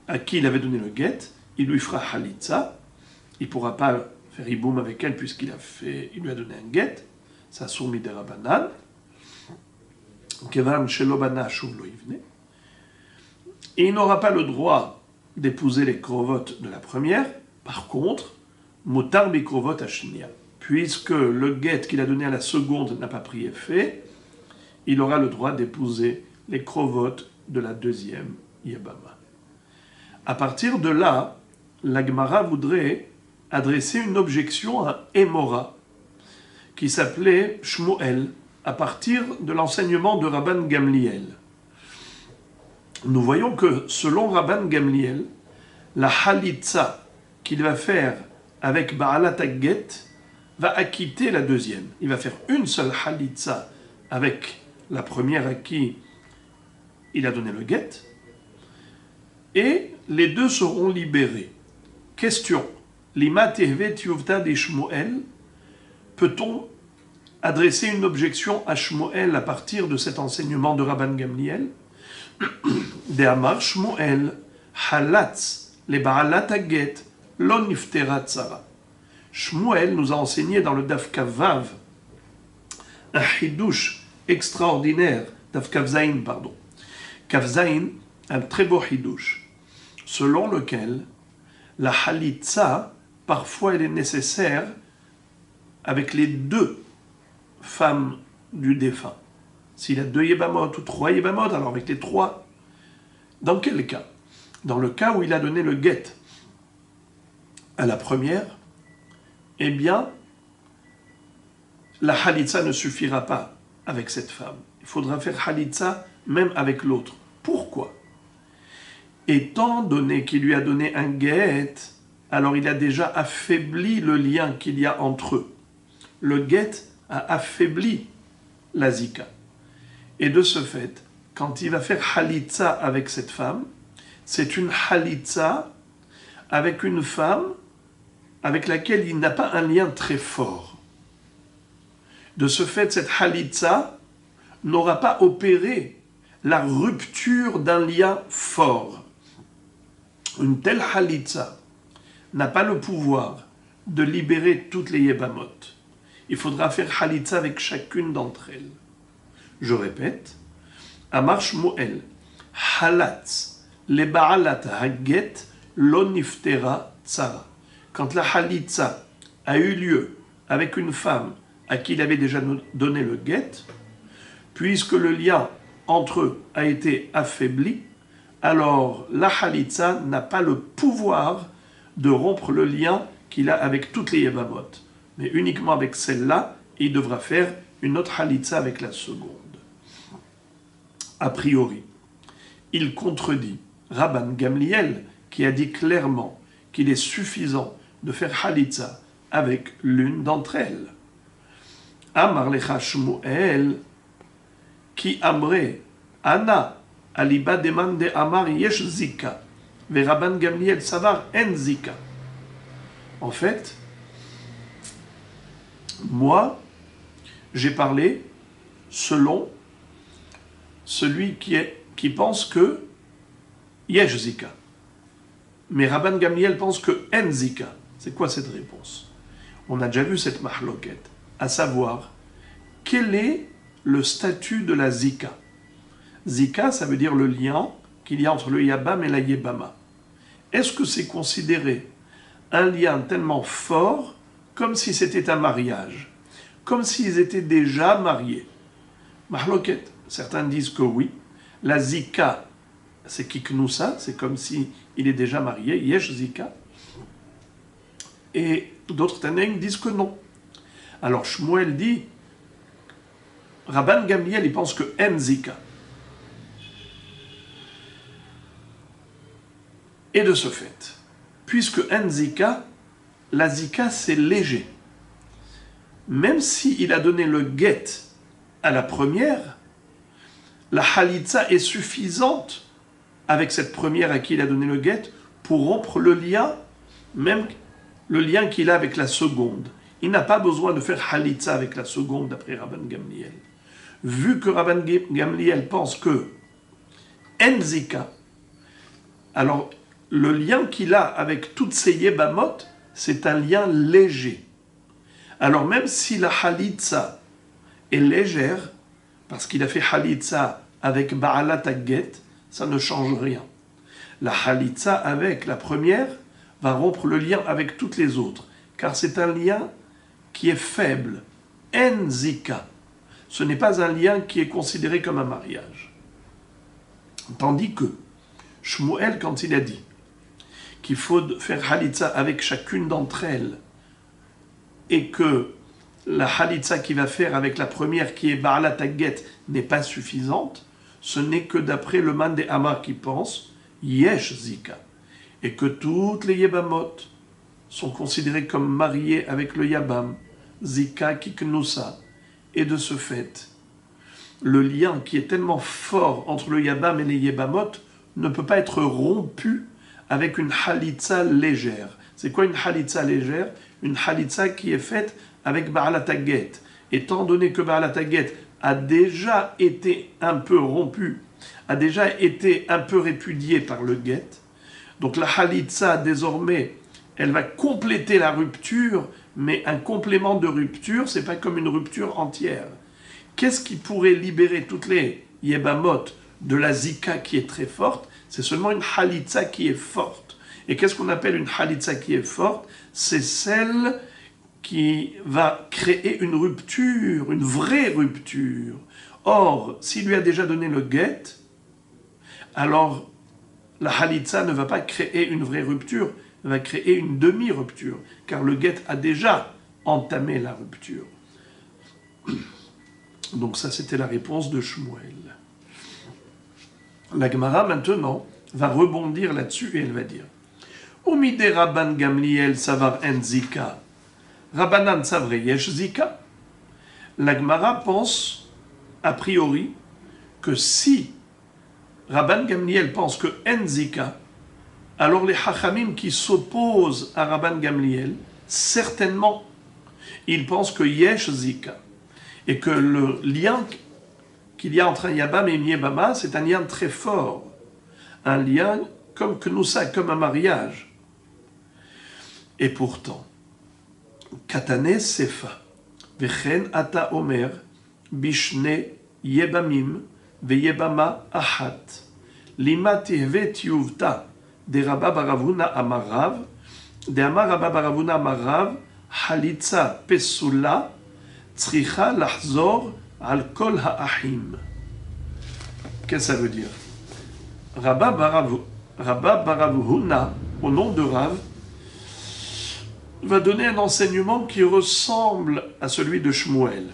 à qui il avait donné le guet, il lui fera halitza, il ne pourra pas faire iboum avec elle puisqu'il lui a donné un guet, ça sourmi de Rabbanan, kevan shelobana shuv lo yivne, et il n'aura pas le droit d'épouser les krovotes de la première, par contre, mutar bikrovot ashnia. Puisque le guet qu'il a donné à la seconde n'a pas pris effet, il aura le droit d'épouser les crovotes de la deuxième Yabama. À partir de là, la Gemara voudrait adresser une objection à Emora, qui s'appelait Shmuel, à partir de l'enseignement de Rabban Gamliel. Nous voyons que, selon Rabban Gamliel, la halitza qu'il va faire avec Ba'alat Agget va acquitter la deuxième. Il va faire une seule halitza avec la première à qui il a donné le guet, et les deux seront libérés. Question. Lima tehvet yuvta de Shmuel, peut-on adresser une objection à Shmuel à partir de cet enseignement de Rabban Gamliel? De Amar Shmuel, halatz le ba'alat haget, lo niftera tzara. Shmuel nous a enseigné dans le Daf Kavav un hidush extraordinaire, Daf Kavzaïn, pardon. Kavzaïn, un très beau hidush, selon lequel la halitza, parfois elle est nécessaire avec les deux femmes du défunt. S'il a deux yébamot ou trois yébamot, alors avec les trois. Dans quel cas? Dans le cas où il a donné le guet à la première, eh bien, la halitza ne suffira pas avec cette femme. Il faudra faire halitza même avec l'autre. Pourquoi? Étant donné qu'il lui a donné un guet, alors il a déjà affaibli le lien qu'il y a entre eux. Le guet a affaibli la zika. Et de ce fait, quand il va faire halitza avec cette femme, c'est une halitza avec une femme avec laquelle il n'a pas un lien très fort. De ce fait, cette halitza n'aura pas opéré la rupture d'un lien fort. Une telle halitza n'a pas le pouvoir de libérer toutes les yébamot. Il faudra faire halitza avec chacune d'entre elles. Je répète, Amar Shmuel, halatz le ba'alat haget lo niftera tzara. Quand la halitza a eu lieu avec une femme à qui il avait déjà donné le guet, puisque le lien entre eux a été affaibli, alors la halitza n'a pas le pouvoir de rompre le lien qu'il a avec toutes les yébamot, mais uniquement avec celle-là, il devra faire une autre halitza avec la seconde. A priori, il contredit Rabban Gamliel qui a dit clairement qu'il est suffisant de faire halitza avec l'une d'entre elles. Amar lecha Shmuel qui amre ana aliba demande amar yesh zika ve Rabban Gamliel savar en zika. En fait, moi, j'ai parlé selon celui qui pense que Yesh Zika. Mais Rabban Gamliel pense que En Zika. C'est quoi cette réponse? On a déjà vu cette mahloket, à savoir, quel est le statut de la Zika? Zika, ça veut dire le lien qu'il y a entre le Yabam et la Yebama. Est-ce que c'est considéré un lien tellement fort comme si c'était un mariage, comme s'ils étaient déjà mariés? Mahloket, certains disent que oui. La Zika, c'est Kiknoussa, c'est comme si il est déjà marié, Yesh Zika. Et d'autres Tanaïm disent que non. Alors Shmuel dit, Rabban Gamliel, il pense que En Zika. Et de ce fait, puisque En Zika, la Zika c'est léger. Même s'il a donné le get à la première, la Halitza est suffisante avec cette première à qui il a donné le get pour rompre le lien, même le lien qu'il a avec la seconde. Il n'a pas besoin de faire Halitza avec la seconde d'après Rabban Gamliel. Vu que Rabban Gamliel pense que En Zika, alors le lien qu'il a avec toutes ces Yebamot, c'est un lien léger. Alors même si la Halitza est légère, parce qu'il a fait Halitza avec Ba'alat Agget, ça ne change rien. La Halitza avec la première va rompre le lien avec toutes les autres, car c'est un lien qui est faible. En Zika, ce n'est pas un lien qui est considéré comme un mariage. Tandis que Shmuel, quand il a dit qu'il faut faire Halitza avec chacune d'entre elles, et que la Halitza qu'il va faire avec la première qui est Ba'alat Agget n'est pas suffisante, ce n'est que d'après le Man des Hamar qui pense Yesh Zika, et que toutes les Yebamot sont considérées comme mariées avec le Yabam, Zika Kiknoussa, et de ce fait, le lien qui est tellement fort entre le Yabam et les Yebamot ne peut pas être rompu avec une Halitza légère. C'est quoi une Halitza légère? Une Halitza qui est faite avec Ba'alat Agget. Étant donné que Ba'alat Agget a déjà été un peu rompu, a déjà été un peu répudié par le get, donc la Halitza, désormais, elle va compléter la rupture, mais un complément de rupture, c'est pas comme une rupture entière. Qu'est-ce qui pourrait libérer toutes les Yebamot de la Zika qui est très forte? C'est seulement une Halitza qui est forte. Et qu'est-ce qu'on appelle une Halitza qui est forte? C'est celle qui va créer une rupture, une vraie rupture. Or, s'il lui a déjà donné le get, alors la Halitza ne va pas créer une vraie rupture, elle va créer une demi-rupture, car le get a déjà entamé la rupture. Donc ça, c'était la réponse de Shmuel. La Gemara, maintenant, va rebondir là-dessus et elle va dire Umide Rabban Gamliel Savar En Zika, Rabbanan Savre Yesh Zika. La Gemara pense, a priori, que si Rabban Gamliel pense que En Zika, alors les Hachamim qui s'opposent à Rabban Gamliel, certainement, ils pensent que Yesh Zika, et que le lien qu'il y a entre un Yabam et une Yebama, c'est un lien très fort. Un lien comme Knoussa, comme un mariage. Et pourtant, Katane Sefa, Vechen Ata Omer, Bishne Yebamim, Veyebama Ahat, Lima Tehvet Yuvta, de Rabba Baravuna Amarav, de Amar Rabba Baravuna Amarav, Halitza Pesula, Tzricha Lahzor, Al Kol Ha'achim. Qu'est-ce que ça veut dire? Rabba Baravuna, au nom de Rav, va donner un enseignement qui ressemble à celui de Shmuel.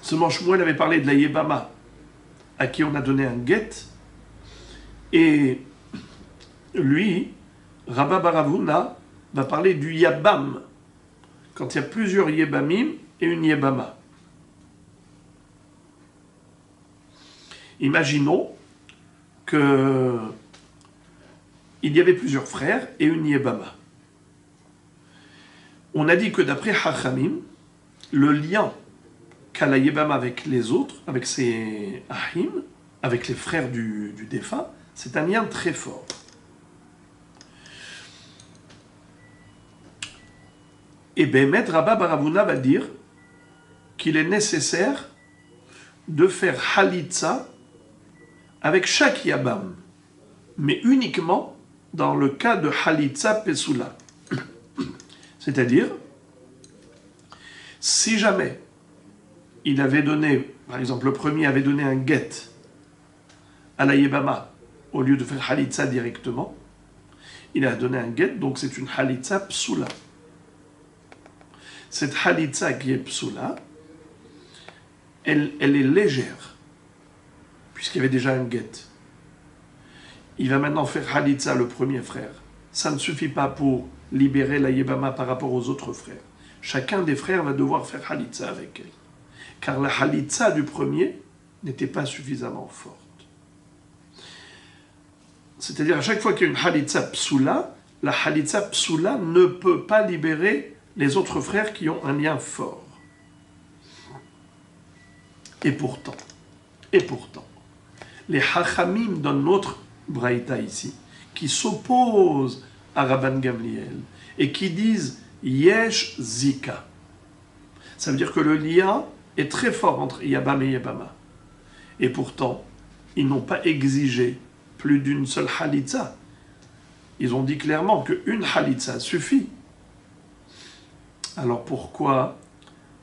Seulement Shmuel avait parlé de la Yebama, à qui on a donné un get, et lui, Rabba Baravuna, va parler du Yabam, quand il y a plusieurs Yebamim et une Yebama. Imaginons qu'il y avait plusieurs frères et une Yebama. On a dit que d'après Chachamim, le lien qu'a la Yébama avec les autres, avec ses Ahim, avec les frères du défunt, c'est un lien très fort. Et Bémet, Rabba Baravuna va dire qu'il est nécessaire de faire Halitza avec chaque Yabam, mais uniquement dans le cas de Halitza Pesula. C'est-à-dire, si jamais il avait donné, par exemple, le premier avait donné un get à la Yébama, au lieu de faire Halitza directement, il a donné un get, donc c'est une Halitza Psula. Cette Halitza qui est Psula, elle est légère, puisqu'il y avait déjà un get. Il va maintenant faire Halitza, le premier frère. Ça ne suffit pas pour libérer la Yébama par rapport aux autres frères. Chacun des frères va devoir faire Halitza avec elle. Car la Halitza du premier n'était pas suffisamment forte. C'est-à-dire, à chaque fois qu'il y a une Halitza Psula, la Halitza Psula ne peut pas libérer les autres frères qui ont un lien fort. Et pourtant, les Chachamim dans notre Braïta ici, qui s'opposent à Rabban Gamliel et qui disent Yesh Zika. Ça veut dire que le lien est très fort entre Yabam et Yabama. Et pourtant, ils n'ont pas exigé plus d'une seule Halitza. Ils ont dit clairement qu'une Halitza suffit. Alors pourquoi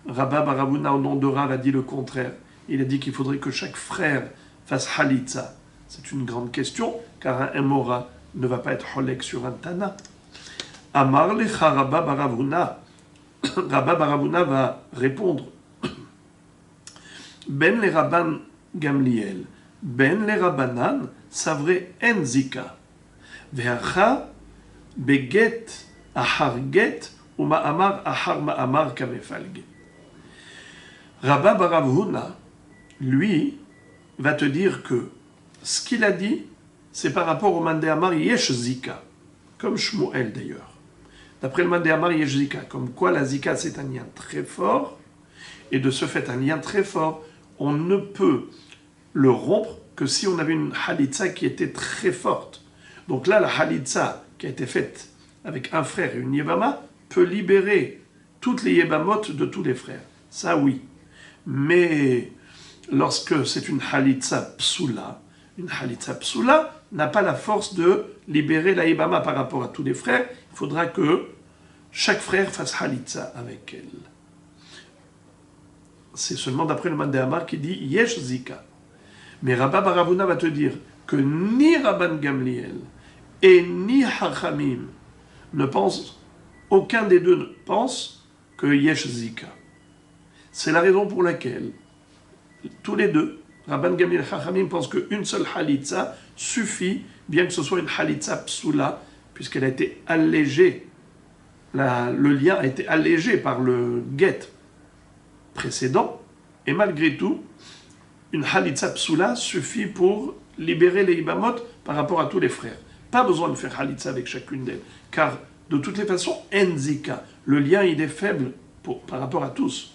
Rabba Baravuna au nom de Rav a dit le contraire? Il a dit qu'il faudrait que chaque frère fasse Halitza. C'est une grande question, car un Emora ne va pas être Holek sur un Tana. Amar lecha Rabba Baravuna. Rabba Baravuna va répondre. Ben le Rabban Gamliel, ben le Rabbanan, savre en zika. Ve'acha beget ahar get ou ma'amar ahar ma'amar kamefalge. Rabba Baravuna, lui, va te dire que ce qu'il a dit, c'est par rapport au Mandé Amar Yesh Zika, comme Shmuel d'ailleurs. D'après le Mandé Amar Yesh Zika, comme quoi la Zika c'est un lien très fort, et de ce fait un lien très fort, on ne peut le rompre que si on avait une Halitza qui était très forte. Donc là, la Halitza qui a été faite avec un frère et une Yébama peut libérer toutes les Yébamot de tous les frères. Ça oui. Mais lorsque c'est une Halitza Psula, une Halitza Psula n'a pas la force de libérer la Yébama par rapport à tous les frères. Il faudra que chaque frère fasse Halitza avec elle. C'est seulement d'après le Mandé Amar qui dit Yesh Zika. Mais Rabba Baravuna va te dire que ni Rabban Gamliel et ni Chachamim ne pensent, aucun des deux ne pense que Yesh Zika. C'est la raison pour laquelle tous les deux, Rabban Gamliel et Chachamim, pensent qu'une seule Halitza suffit, bien que ce soit une Halitza Psula, puisqu'elle a été allégée, le lien a été allégé par le get précédent, et malgré tout, une Halitza Psula suffit pour libérer les Ibamot par rapport à tous les frères. Pas besoin de faire Halitza avec chacune d'elles, car de toutes les façons, Enzika, le lien il est faible par rapport à tous.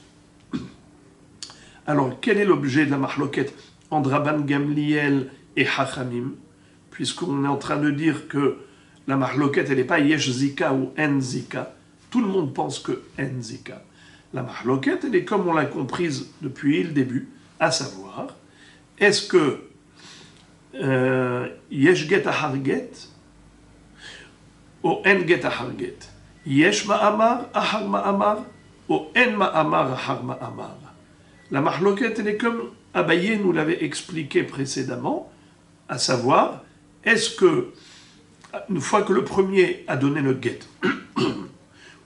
Alors, quel est l'objet de la mahloket entre Rabban Gamliel et Chachamim? Puisqu'on est en train de dire que la mahloket, elle n'est pas Yesh Zika ou En Zika. Tout le monde pense que En Zika. La mahloket, elle est comme on l'a comprise depuis le début, à savoir, est-ce que Yesh Get Ahar Get ou En Get Ahar Get? Yesh Ma'amar Ahar Ma'amar ou En Ma'amar Ahar Ma'amar? La mahloket, elle est comme Abaye nous l'avait expliqué précédemment, à savoir, est-ce que, une fois que le premier a donné le get,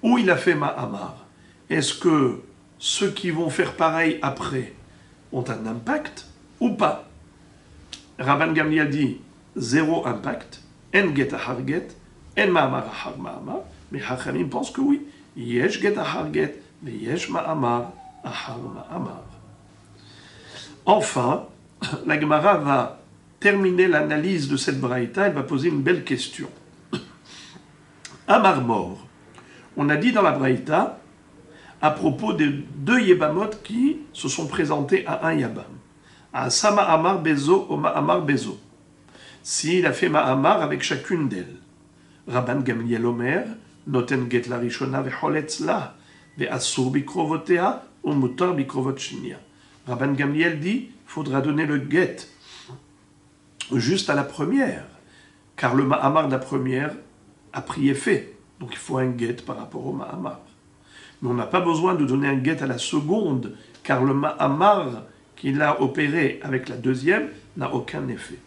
ou il a fait ma'amar, est-ce que ceux qui vont faire pareil après ont un impact ou pas? Rabban Gamliel dit zéro impact, en get ahar get, en ma'amar ahar ma'amar, mais Chachamim pense que oui, yesh get ahar get, mais yesh ma'amar ahar ma'amar. Enfin, la Gemara va terminer l'analyse de cette braïta, elle va poser une belle question. Amar mort, On a dit dans la Braïta, à propos des deux Yebamot qui se sont présentés à un Yabam. À Sama Amar Bezo ou Ma'amar Bezo. S'il a fait Ma'amar avec chacune d'elles. Rabban Gamliel Omer, Noten Get la Rishona ve'choletz la, ve'asur bikrovotea, ou mutar bikrovot shnia. Rabban Gamliel dit, il faudra donner le get juste à la première, car le Ma'amar de la première a pris effet. Donc il faut un get par rapport au Ma'amar. Mais on n'a pas besoin de donner un get à la seconde, car le Ma'amar qu'il a opéré avec la deuxième n'a aucun effet.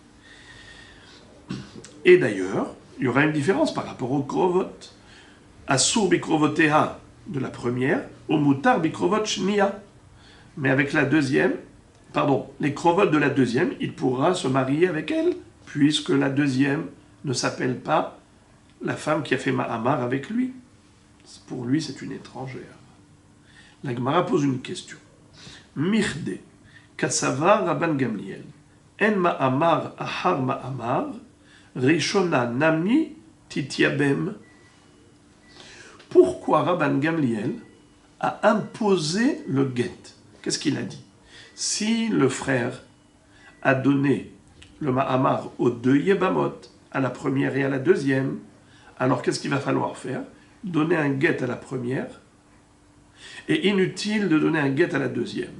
Et d'ailleurs, il y aura une différence par rapport au krovot. Asur bikrovotea de la première, au mutar bikrovot shnia. Mais avec la deuxième, les krovot de la deuxième, il pourra se marier avec elle, puisque la deuxième ne s'appelle pas la femme qui a fait Ma'amar avec lui. Pour lui, c'est une étrangère. La Gemara pose une question. Mirde, Kassava Rabban Gamliel, En Ma'amar Ahar Ma'amar, Rishona Nami Titiabem. Pourquoi Rabban Gamliel a imposé le get? Qu'est-ce qu'il a dit? Si le frère a donné le Ma'amar aux deux Yebamot, à la première et à la deuxième, alors qu'est-ce qu'il va falloir faire? Donner un get à la première, et inutile de donner un get à la deuxième.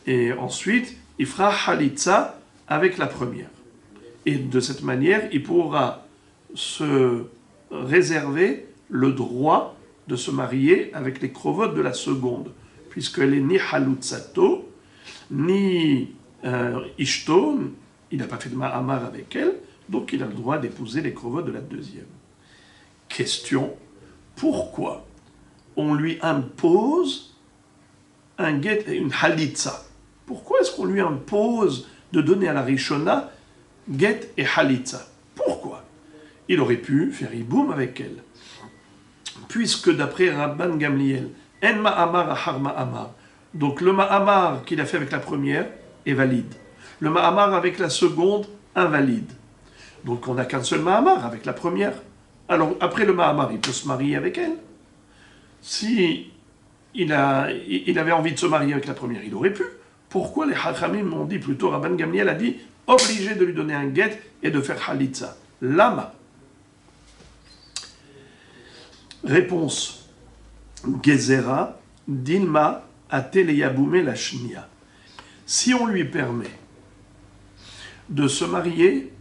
Et ensuite, il fera Halitza avec la première. Et de cette manière, il pourra se réserver le droit de se marier avec les krovot de la seconde, puisqu'elle est ni Halutzato, ni Ishto, il n'a pas fait de Ma'amar avec elle, donc il a le droit d'épouser les krovot de la deuxième. Question, pourquoi on lui impose un get et une halitza? Pourquoi est-ce qu'on lui impose de donner à la Rishona get et halitza? Pourquoi? Il aurait pu faire iboum avec elle. Puisque d'après Rabban Gamliel, en ma'amar ahar ma'amar, donc le ma'amar qu'il a fait avec la première est valide. Le ma'amar avec la seconde, invalide. Donc on n'a qu'un seul ma'amar avec la première. Alors après le ma'amar, il peut se marier avec elle. Si il avait envie de se marier avec la première, il aurait pu. Pourquoi les Chachamim ont dit plutôt, Rabban Gamliel a dit, obligé de lui donner un get et de faire Halitza? Lama. Réponse. Gezera, Dilma, Ateleyaboumé la Shnia. Si on lui permet de se marier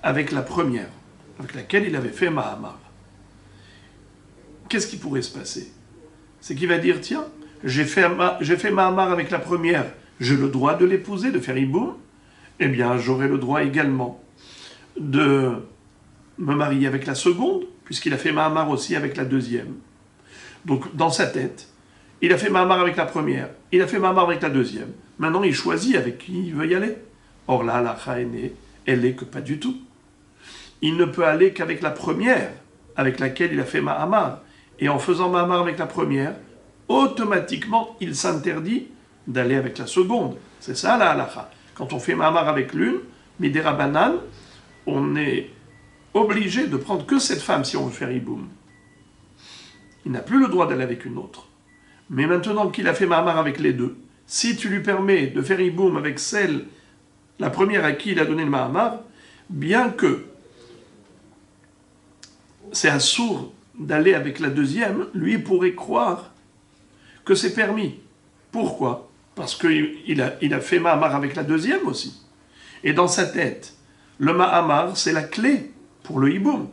avec la première, avec laquelle il avait fait Mahamar, qu'est-ce qui pourrait se passer? C'est qu'il va dire, tiens, j'ai fait Mahamar avec la première, j'ai le droit de l'épouser, de faire Iboum, eh bien j'aurai le droit également de me marier avec la seconde, puisqu'il a fait Mahamar aussi avec la deuxième. Donc dans sa tête, il a fait Mahamar avec la première, il a fait Mahamar avec la deuxième. Maintenant il choisit avec qui il veut y aller. Or là, la Chaéné, elle est que pas du tout. Il ne peut aller qu'avec la première, avec laquelle il a fait Mahamar. Et en faisant Mahamar avec la première, automatiquement, il s'interdit d'aller avec la seconde. C'est ça la halakha. Quand on fait Mahamar avec l'une, Midera Banan, on est obligé de prendre que cette femme si on veut faire Iboum. Il n'a plus le droit d'aller avec une autre. Mais maintenant qu'il a fait Mahamar avec les deux, si tu lui permets de faire Iboum avec la première à qui il a donné le Mahamar, bien que c'est un sourd d'aller avec la deuxième, lui pourrait croire que c'est permis. Pourquoi? Parce qu'il a fait Mahamar avec la deuxième aussi. Et dans sa tête, le Mahamar, c'est la clé pour le Iboum.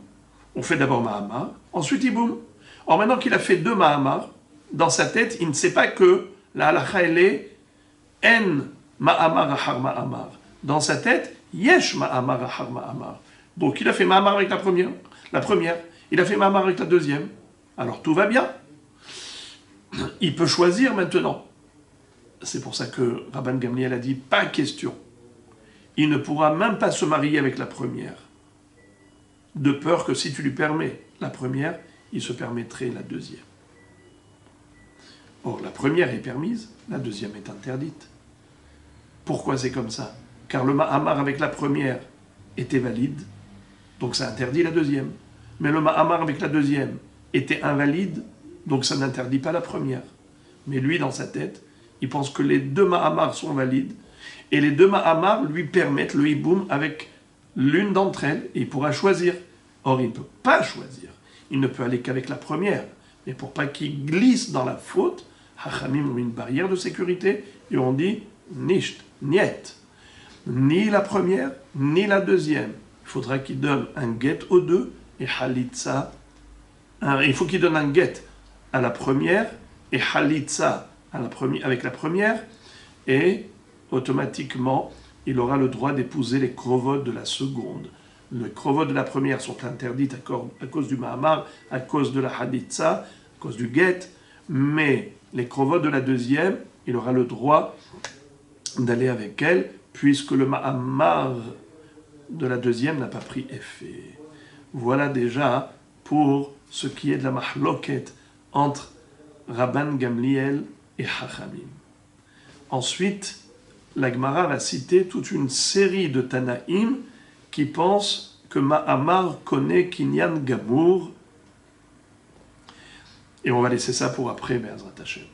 On fait d'abord Mahamar, ensuite Iboum. Or maintenant qu'il a fait deux Mahamar, dans sa tête, il ne sait pas que la halakha elle est En Mahamar ahar Mahamar. Dans sa tête, Yesh Mahamar ahar Mahamar. Donc il a fait Mahamar avec la première, il a fait Mahamar avec la deuxième. Alors tout va bien. Il peut choisir maintenant. C'est pour ça que Rabban Gamliel a dit, pas question. Il ne pourra même pas se marier avec la première. De peur que si tu lui permets la première, il se permettrait la deuxième. Or, la première est permise, la deuxième est interdite. Pourquoi c'est comme ça? Car le Mahamar avec la première était valide, donc ça interdit la deuxième. Mais le Mahamar avec la deuxième était invalide, donc ça n'interdit pas la première. Mais lui, dans sa tête, il pense que les deux Mahamar sont valides, et les deux Mahamar lui permettent le hiboum avec l'une d'entre elles, et il pourra choisir. Or, il ne peut pas choisir. Il ne peut aller qu'avec la première. Mais pour pas qu'il glisse dans la faute, Hachamim ont mis une barrière de sécurité, et on dit nicht, niet. Ni la première, ni la deuxième. Il faudra qu'il donne un get aux deux, et halitza. Il faut qu'il donne un get à la première, et halitza avec la première, et automatiquement, il aura le droit d'épouser les krovot de la seconde. Les krovot de la première sont interdites à cause du Mahamar, à cause de la halitza, à cause du get, mais les krovot de la deuxième, il aura le droit d'aller avec elle, puisque le Mahamar de la deuxième n'a pas pris effet. Voilà déjà pour ce qui est de la mahloket entre Rabban Gamliel et Hachamim. Ensuite, la Gemara va citer toute une série de Tanaïm qui pensent que Mahamar connaît Kinyan Gamour. Et on va laisser ça pour après, Be'ezrat Hashem.